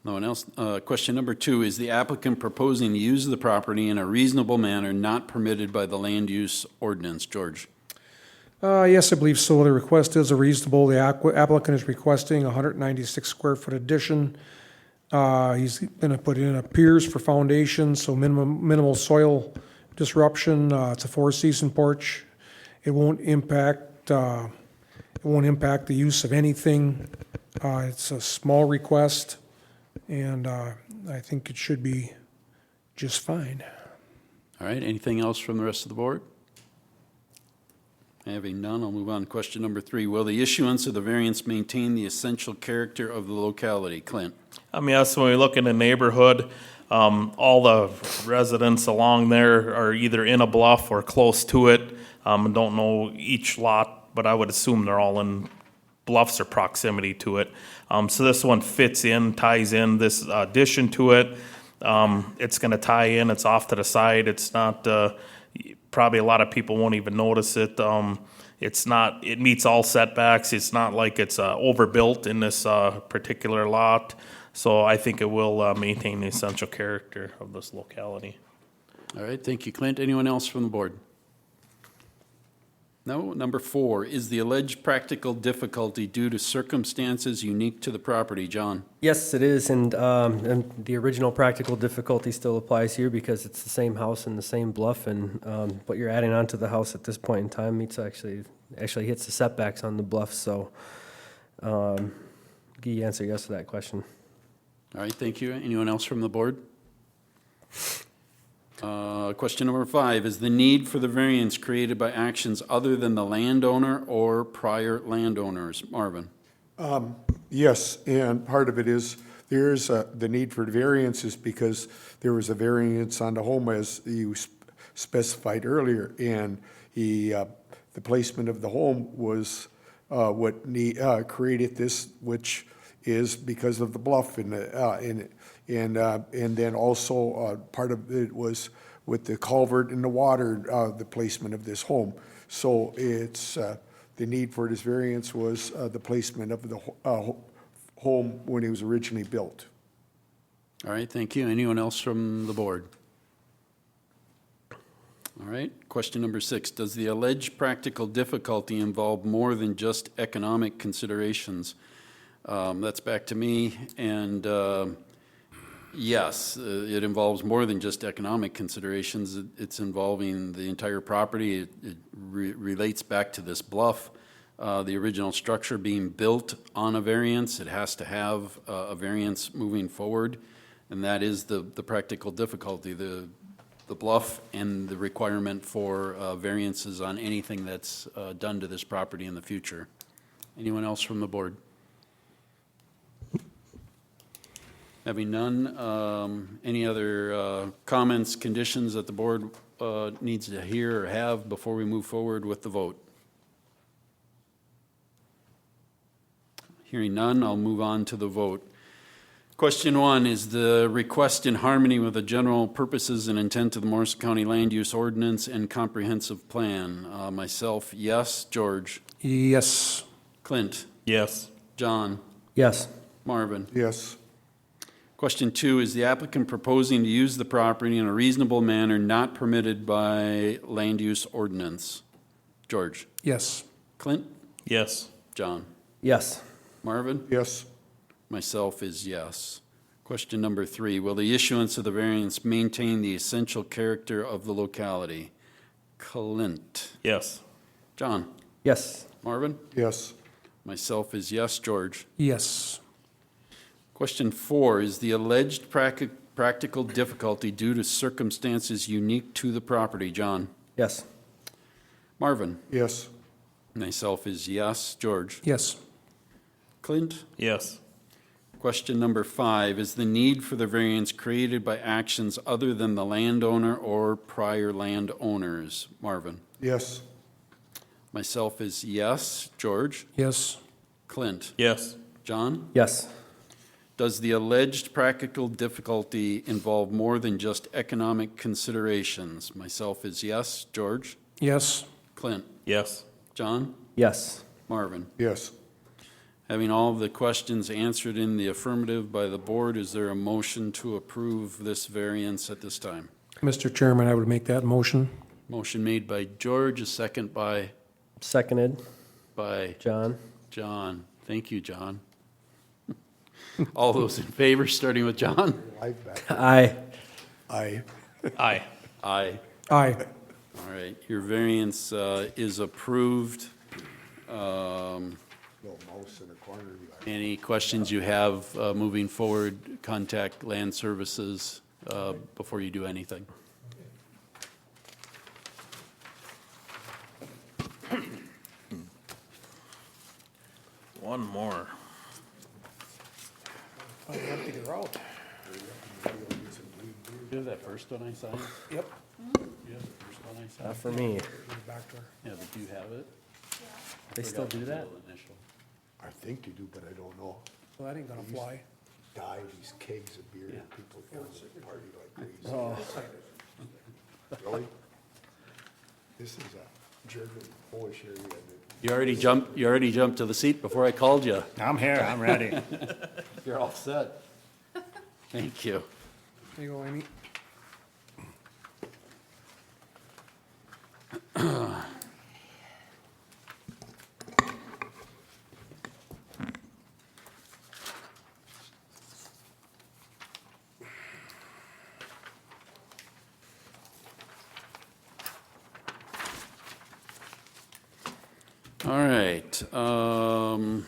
No one else? Question number 2, is the applicant proposing to use the property in a reasonable manner not permitted by the land use ordinance? George? Yes, I believe so. The request is reasonable. The applicant is requesting a 196 square foot addition. He's going to put in a piers for foundation, so minimal soil disruption. It's a 4-season porch. It won't impact the use of anything. It's a small request, and I think it should be just fine. All right, anything else from the rest of the board? Having none, I'll move on to question number 3. Will the issuance of the variance maintain the essential character of the locality? Clint? Yes, when we look in the neighborhood, all the residents along there are either in a bluff or close to it. Don't know each lot, but I would assume they're all in bluffs or proximity to it. So this one fits in, ties in this addition to it. It's going to tie in. It's off to the side. It's not, probably a lot of people won't even notice it. It's not, it meets all setbacks. It's not like it's overbuilt in this particular lot. So I think it will maintain the essential character of this locality. All right, thank you, Clint. Anyone else from the board? No. Number 4, is the alleged practical difficulty due to circumstances unique to the property? John? Yes, it is, and the original practical difficulty still applies here because it's the same house and the same bluff, and what you're adding onto the house at this point in time meets actually hits the setbacks on the bluff, so you answer yes to that question. All right, thank you. Anyone else from the board? Question number 5, is the need for the variance created by actions other than the landowner or prior landowners? Marvin? Yes, and part of it is, there's the need for variances because there was a variance on the home as you specified earlier, and the placement of the home was what created this, which is because of the bluff and then also part of it was with the culvert and the water, the placement of this home. So it's the need for this variance was the placement of the home when it was originally built. All right, thank you. Anyone else from the board? All right, question number 6, does the alleged practical difficulty involve more than just economic considerations? That's back to me, and yes, it involves more than just economic considerations. It's involving the entire property. It relates back to this bluff, the original structure being built on a variance. It has to have a variance moving forward, and that is the practical difficulty, the bluff and the requirement for variances on anything that's done to this property in the future. Anyone else from the board? Having none, any other comments, conditions that the board needs to hear or have before we move forward with the vote? Hearing none, I'll move on to the vote. Question 1, is the request in harmony with the general purposes and intent of the Morrison County Land Use Ordinance and Comprehensive Plan? Myself, yes. George? Yes. Clint? Yes. John? Yes. Marvin? Yes. Question 2, is the applicant proposing to use the property in a reasonable manner not permitted by land use ordinance? George? Yes. Clint? Yes. John? Yes. Marvin? Yes. Myself is yes. Question number 3, will the issuance of the variance maintain the essential character of the locality? Clint? Yes. John? Yes. Marvin? Yes. Myself is yes. George? Yes. Question 4, is the alleged practical difficulty due to circumstances unique to the property? John? Yes. Marvin? Yes. Myself is yes. George? Yes. Clint? Yes. Question number 5, is the need for the variance created by actions other than the landowner or prior landowners? Marvin? Yes. Myself is yes. George? Yes. Clint? Yes. John? Yes. Does the alleged practical difficulty involve more than just economic considerations? Myself is yes. George? Yes. Clint? Yes. John? Yes. Marvin? Yes. Having all of the questions answered in the affirmative by the board, is there a motion to approve this variance at this time? Mr. Chairman, I would make that motion. Motion made by George, a second by Seconded. John. John. Thank you, John. All those in favor, starting with John? Aye. Aye. Aye. Aye. Aye. All right, your variance is approved. Little mouse in the corner. Any questions you have moving forward, contact Land Services before you do anything. One more. Do you have that first one I signed? Yep. Do you have the first one I signed? Not for me. Yeah, but do you have it? They still do that? Initial. I think you do, but I don't know. Well, that ain't gonna fly. Die these kegs of beer, and people come and party like crazy. Oh. Really? This is a German, Polish area. that- You already jumped to the seat before I called you. I'm here, I'm ready. You're all set. Thank you. There you go, Amy. All right. Our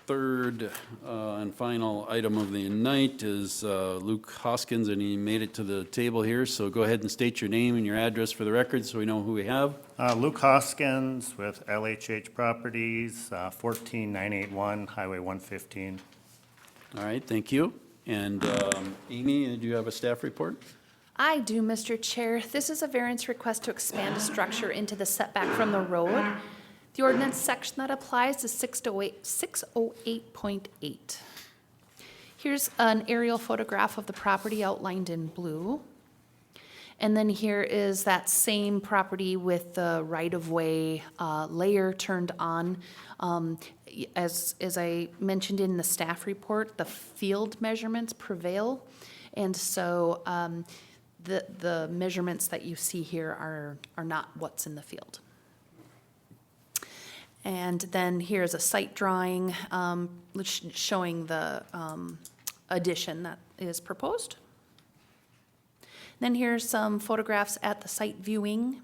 third and final item of the night is Luke Hoskins, and he made it to the table here. So go ahead and state your name and your address for the record so we know who we have. Luke Hoskins with LHH Properties, 14981 Highway 115. All right, thank you. And Amy, do you have a staff report? I do, Mr. Chair. This is a variance request to expand a structure into the setback from the road. The ordinance section that applies is 608.8. Here's an aerial photograph of the property outlined in blue. And then here is that same property with the right-of-way layer turned on. As I mentioned in the staff report, the field measurements prevail. And so the measurements that you see here are not what's in the field. And then here's a site drawing showing the addition that is proposed. Then here's some photographs at the site viewing.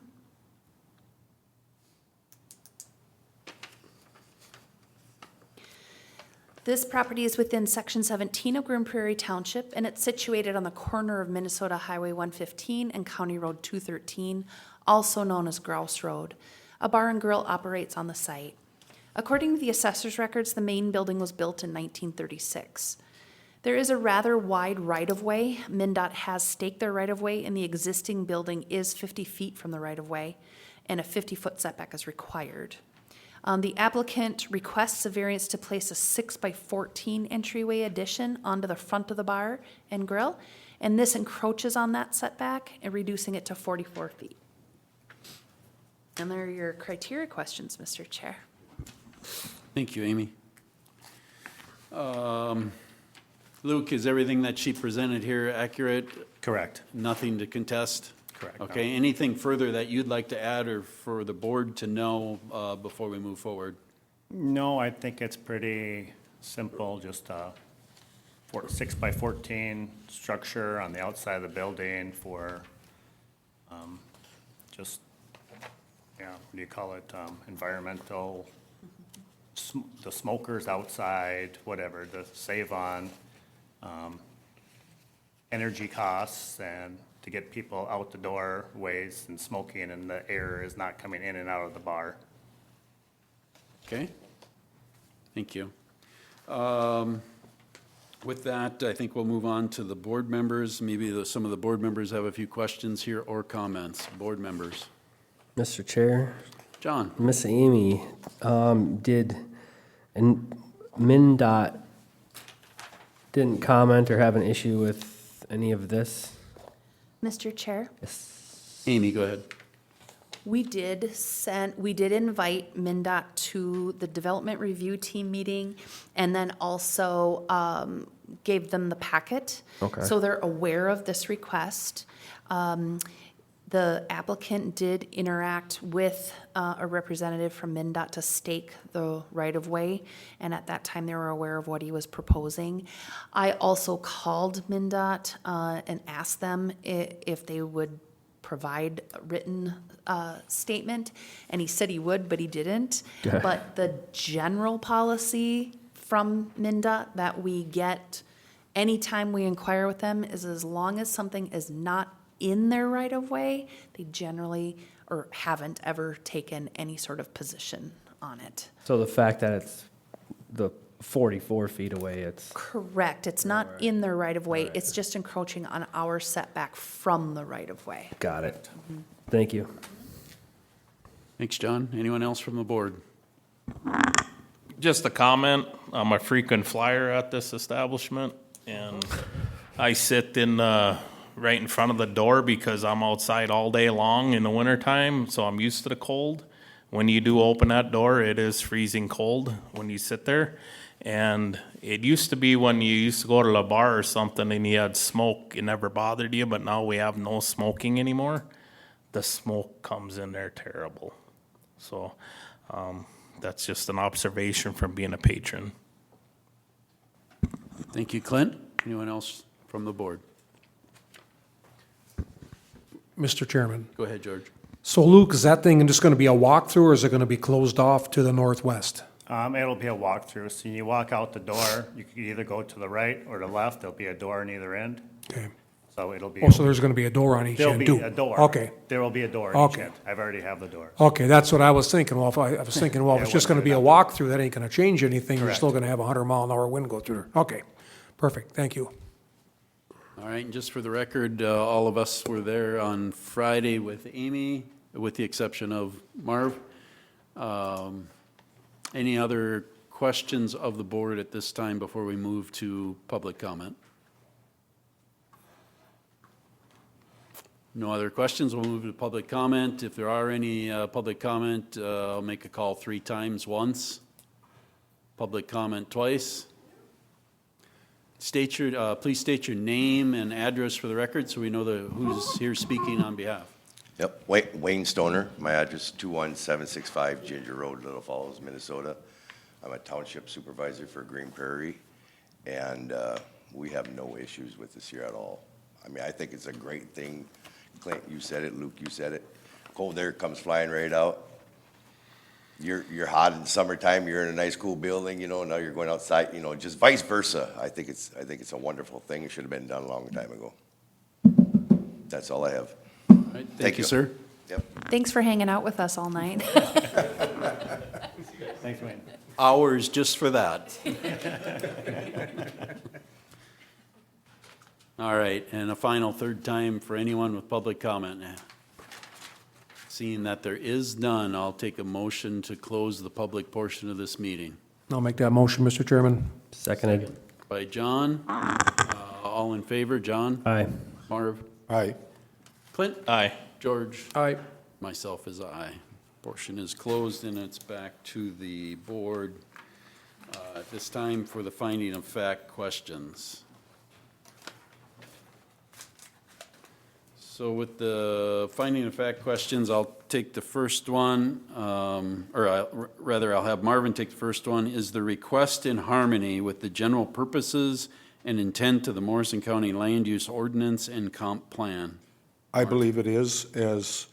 This property is within Section 17 of Green Prairie Township, and it's situated on the corner of Minnesota Highway 115 and County Road 213, also known as Grouse Road. A bar and grill operates on the site. According to the assessor's records, the main building was built in 1936. There is a rather wide right-of-way. MnDOT has staked their right-of-way, and the existing building is 50 feet from the right-of-way, and a 50-foot setback is required. The applicant requests a variance to place a 6x14 entryway addition onto the front of the bar and grill, and this encroaches on that setback and reducing it to 44 feet. And there are your criteria questions, Mr. Chair. Thank you, Amy. Luke, is everything that she presented here accurate? Correct. Nothing to contest? Correct. Okay, anything further that you'd like to add or for the board to know before we move forward? No, I think it's pretty simple, just a 6x14 structure on the outside of the building for just, yeah, what do you call it, environmental, the smokers outside, whatever, to save on energy costs and to get people out the door ways and smoking and the air is not coming in and out of the bar. Okay, thank you. With that, I think we'll move on to the board members. Maybe some of the board members have a few questions here or comments. Board members. Mr. Chair, John? Miss Amy, did MnDOT didn't comment or have an issue with any of this? Mr. Chair? Amy, go ahead. We did invite MnDOT to the development review team meeting and then also gave them the packet. Okay. So they're aware of this request. The applicant did interact with a representative from MnDOT to stake the right-of-way, and at that time they were aware of what he was proposing. I also called MnDOT and asked them if they would provide a written statement, and he said he would, but he didn't. Okay. But the general policy from MnDOT that we get anytime we inquire with them is as long as something is not in their right-of-way, they generally or haven't ever taken any sort of position on it. So the fact that it's the 44 feet away, it's, Correct. It's not in their right-of-way. It's just encroaching on our setback from the right-of-way. got it. Thank you. Thanks, John. Anyone else from the board? Just a comment, I'm a frequent flyer at this establishment, and I sit in, right in front of the door because I'm outside all day long in the wintertime, so I'm used to the cold. When you do open that door, it is freezing cold when you sit there. And it used to be when you used to go to the bar or something and you had smoke, it never bothered you, but now we have no smoking anymore. The smoke comes in there terrible. So that's just an observation from being a patron. Thank you, Clint. Anyone else from the board? Mr. Chairman, Go ahead, George. So Luke, is that thing just gonna be a walkthrough, or is it gonna be closed off to the northwest? It'll be a walkthrough, so you walk out the door, you can either go to the right or the left, there'll be a door on either end, Okay. so it'll be. Oh, so there's gonna be a door on each There'll end be too? a door. Okay, There will be a door on each Okay. end. I've already have the door. okay, that's what I was thinking. Well, if I was thinking, well, if Yeah, it's just wouldn't gonna be a have walkthrough, that ain't gonna change anything. You're Correct. still gonna have a 100-mile-an-hour wind go through there. Okay, perfect, thank you. All right, and just for the record, all of us were there on Friday with Amy, with the exception of Marv. Any other questions of the board at this time before we move to public comment? No other questions, we'll move to public comment. If there are any public comment, I'll make a call 3 times once. Public comment twice. Please state your name and address for the record so we know who's here speaking on behalf. Yep, Wayne Stoner, my address 21765 Ginger Road, Little Falls, Minnesota. I'm a township supervisor for Green Prairie, and we have no issues with this here at all. I mean, I think it's a great thing. Clint, you said it, Luke, you said it. Cold air comes flying right out. You're hot in summertime, you're in a nice cool building, you know, now you're going outside, you know, just vice versa. I think it's a wonderful thing. It should have been done a long time ago. That's all I have. All right, thank you, you. sir. Yep. Thanks for hanging out with us all night. Thanks, Wayne. Hours just for that. All right, and a final third time for anyone with public comment. Seeing that there is none, I'll take a motion to close the public portion of this meeting. I'll make that motion, Mr. Chairman. Seconded. By John. All in favor, John? Aye. Marv? Aye. Clint? Aye. George? Aye. Myself is aye. Portion is closed and it's back to the board. At this time for the finding of fact questions. So with the finding of fact questions, I'll take the first one, rather I'll have Marvin take the first one. Is the request in harmony with the general purposes and intent of the Morrison County Land Use Ordinance and Comp Plan? I believe it is, as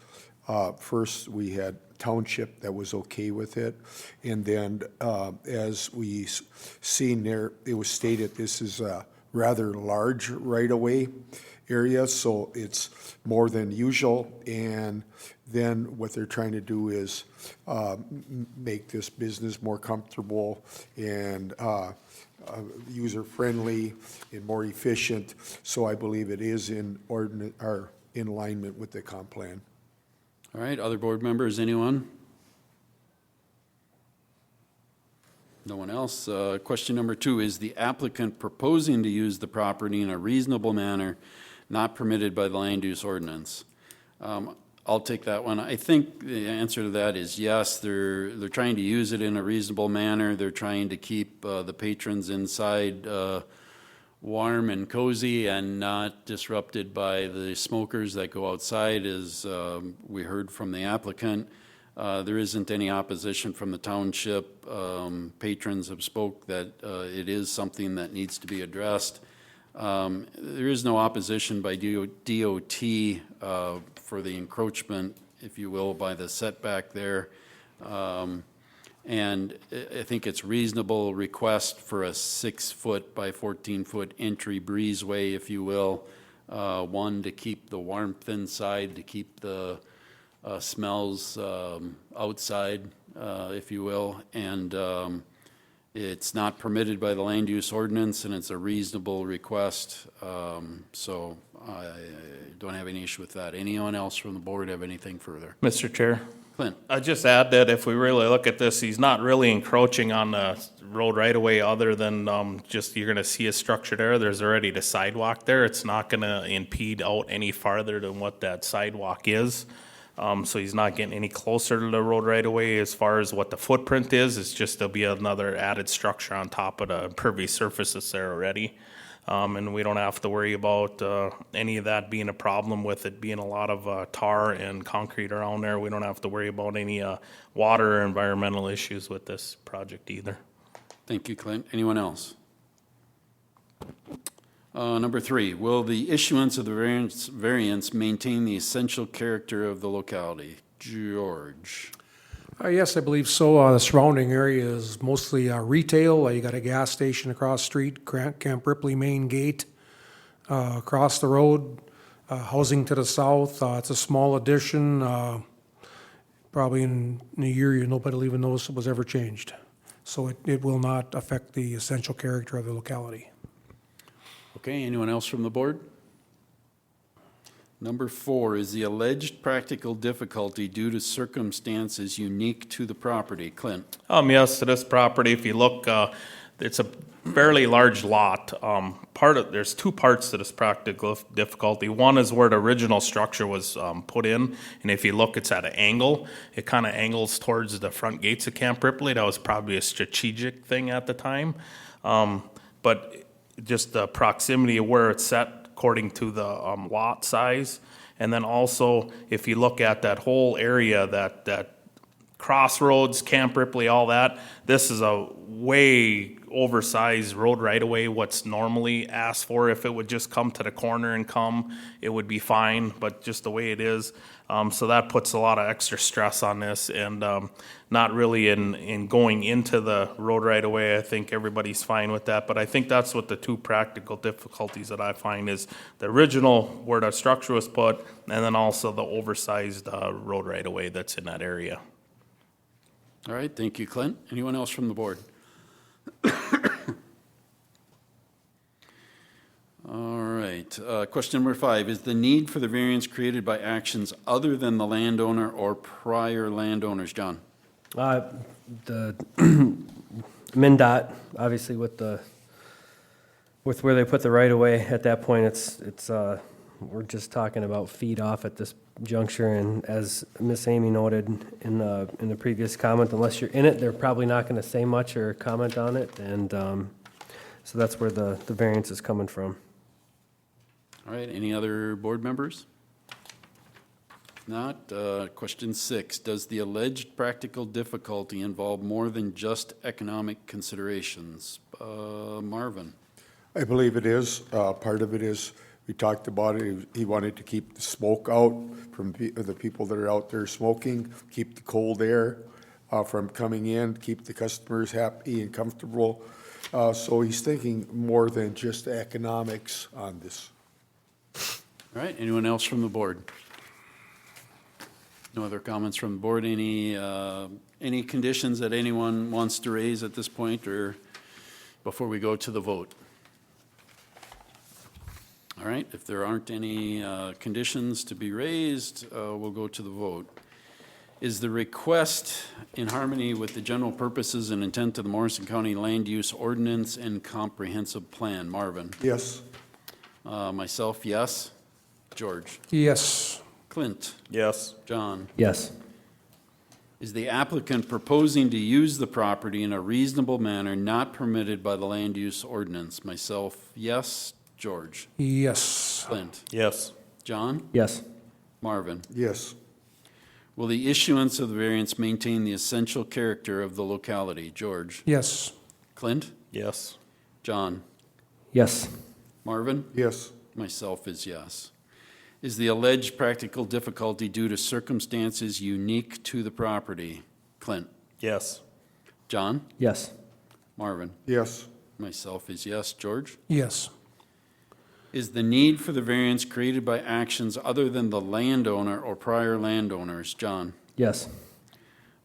first we had township that was okay with it, and then as we seen there, it was stated this is a rather large right-of-way area, so it's more than usual, and then what they're trying to do is make this business more comfortable and user-friendly and more efficient, so I believe it is in alignment with the comp plan. All right, other board members, anyone? No one else? Question number 2, is the applicant proposing to use the property in a reasonable manner not permitted by the land use ordinance? I'll take that one. I think the answer to that is yes. They're trying to use it in a reasonable manner. They're trying to keep the patrons inside warm and cozy and not disrupted by the smokers that go outside, as we heard from the applicant. There isn't any opposition from the township. Patrons have spoke that it is something that needs to be addressed. There is no opposition by DOT for the encroachment, if you will, by the setback there. And I think it's reasonable request for a 6-foot by 14-foot entry breezeway, if you will. One, to keep the warmth inside, to keep the smells outside, if you will. And it's not permitted by the land use ordinance, and it's a reasonable request. So I don't have any issue with that. Anyone else from the board have anything further? Mr. Chair? Clint? I'd just add that if we really look at this, he's not really encroaching on the road right away, other than just, you're gonna see a structure there. There's already the sidewalk there. It's not gonna impede out any farther than what that sidewalk is. So he's not getting any closer to the road right away as far as what the footprint is. It's just there'll be another added structure on top of the impervious surface that's there already. And we don't have to worry about any of that being a problem with it being a lot of tar and concrete around there. We don't have to worry about any water or environmental issues with this project either. Thank you, Clint. Anyone else? Number 3, will the issuance of the variance maintain the essential character of the locality? George. Yes, I believe so. The surrounding area is mostly retail. You got a gas station across the street, Camp Ripley main gate across the road, housing to the south. It's a small addition. Probably in a year, nobody will even notice it was ever changed. So it will not affect the essential character of the locality. Okay, anyone else from the board? Number 4, is the alleged practical difficulty due to circumstances unique to the property? Clint. Yes, to this property, if you look, it's a fairly large lot. There's two parts to this practical difficulty. One is where the original structure was put in, and if you look, it's at an angle. It kind of angles towards the front gates of Camp Ripley. That was probably a strategic thing at the time. But just the proximity of where it's set according to the lot size. And then also, if you look at that whole area, that Crossroads, Camp Ripley, all that, this is a way oversized road right-of-way, what's normally asked for. If it would just come to the corner and come, it would be fine, but just the way it is. So that puts a lot of extra stress on this, and not really in going into the road right-of-way. I think everybody's fine with that, but I think that's what the two practical difficulties that I find is the original where the structure was put, and then also the oversized road right-of-way that's in that area. All right, thank you, Clint. Anyone else from the board? All right, question number 5, is the need for the variance created by actions other than the landowner or prior landowners? John? The MnDOT, obviously with where they put the right of way, at that point, it's we're just talking about feet off at this juncture, and as Miss Amy noted in the previous comment, unless you're in it, they're probably not gonna say much or comment on it, and so that's where the variance is coming from. All right, any other board members? If not, question 6, does the alleged practical difficulty involve more than just economic considerations? Marvin? I believe it is. Part of it is, we talked about it, he wanted to keep the smoke out from the people that are out there smoking, keep the cold air from coming in, keep the customers happy and comfortable. So he's thinking more than just economics on this. All right, anyone else from the board? No other comments from the board? Any conditions that anyone wants to raise at this point, or before we go to the vote? All right, if there aren't any conditions to be raised, we'll go to the vote. Is the request in harmony with the general purposes and intent of the Morrison County Land Use Ordinance and Comprehensive Plan? Marvin? Yes. Myself, yes. George? Yes. Clint? Yes. John? Yes. Is the applicant proposing to use the property in a reasonable manner not permitted by the land use ordinance? Myself, yes. George? Yes. Clint? Yes. John? Yes. Marvin? Yes. Will the issuance of the variance maintain the essential character of the locality? George? Yes. Clint? Yes. John? Yes. Marvin? Yes. Myself is yes. Is the alleged practical difficulty due to circumstances unique to the property? Clint? Yes. John? Yes. Marvin? Yes. Myself is yes. George? Yes. Is the need for the variance created by actions other than the landowner or prior landowners? John? Yes.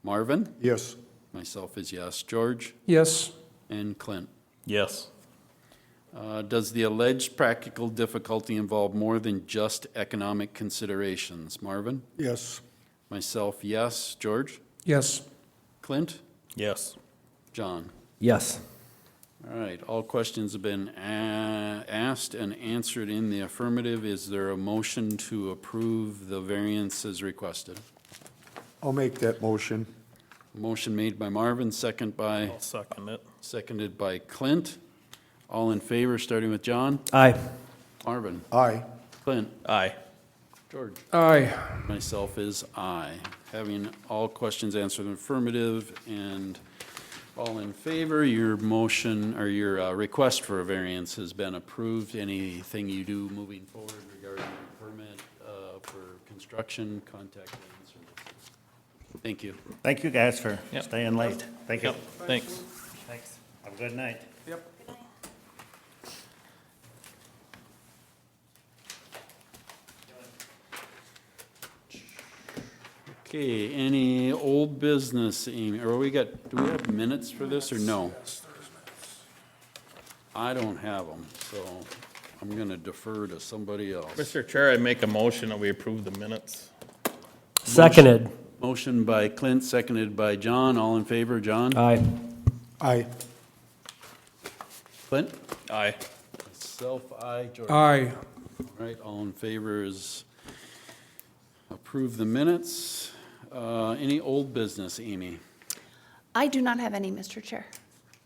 Marvin? Yes. Myself is yes. George? Yes. And Clint? Yes. Does the alleged practical difficulty involve more than just economic considerations? Marvin? Yes. Myself, yes. George? Yes. Clint? Yes. John? Yes. All right, all questions have been asked and answered in the affirmative. Is there a motion to approve the variance as requested? I'll make that motion. Motion made by Marvin, I'll second it. seconded by Clint. All in favor, starting with John? Aye. Marvin? Aye. Clint? Aye. George? Aye. Myself is aye. Having all questions answered in affirmative and All in favor, your motion, or your request for a variance has been approved. Anything you do moving forward regarding your permit for construction, contact Land Services. Thank you. Thank you guys for Yep. staying late. Thank you. Yep, thanks. Thanks. Have a good night. Okay, any old business, Amy, or do we have minutes for this or no? I don't have them, so I'm gonna defer to somebody else. Mr. Chair, I make a motion that we approve the minutes. Seconded. Motion by Clint, seconded by John. All in favor, John? Aye. Aye. Clint? Aye. Self, aye. George? Aye. All right, all in favor is approve the minutes. Any old business, Amy? I do not have any, Mr. Chair.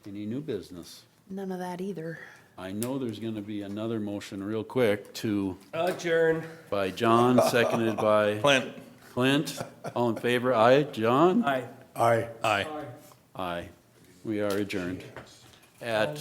Any new business? None of that either. I know there's gonna be another motion real quick Adjourn. by John, seconded by Clint? Clint. All in favor, aye. John? Aye. Aye. Aye. Aye. We are adjourned at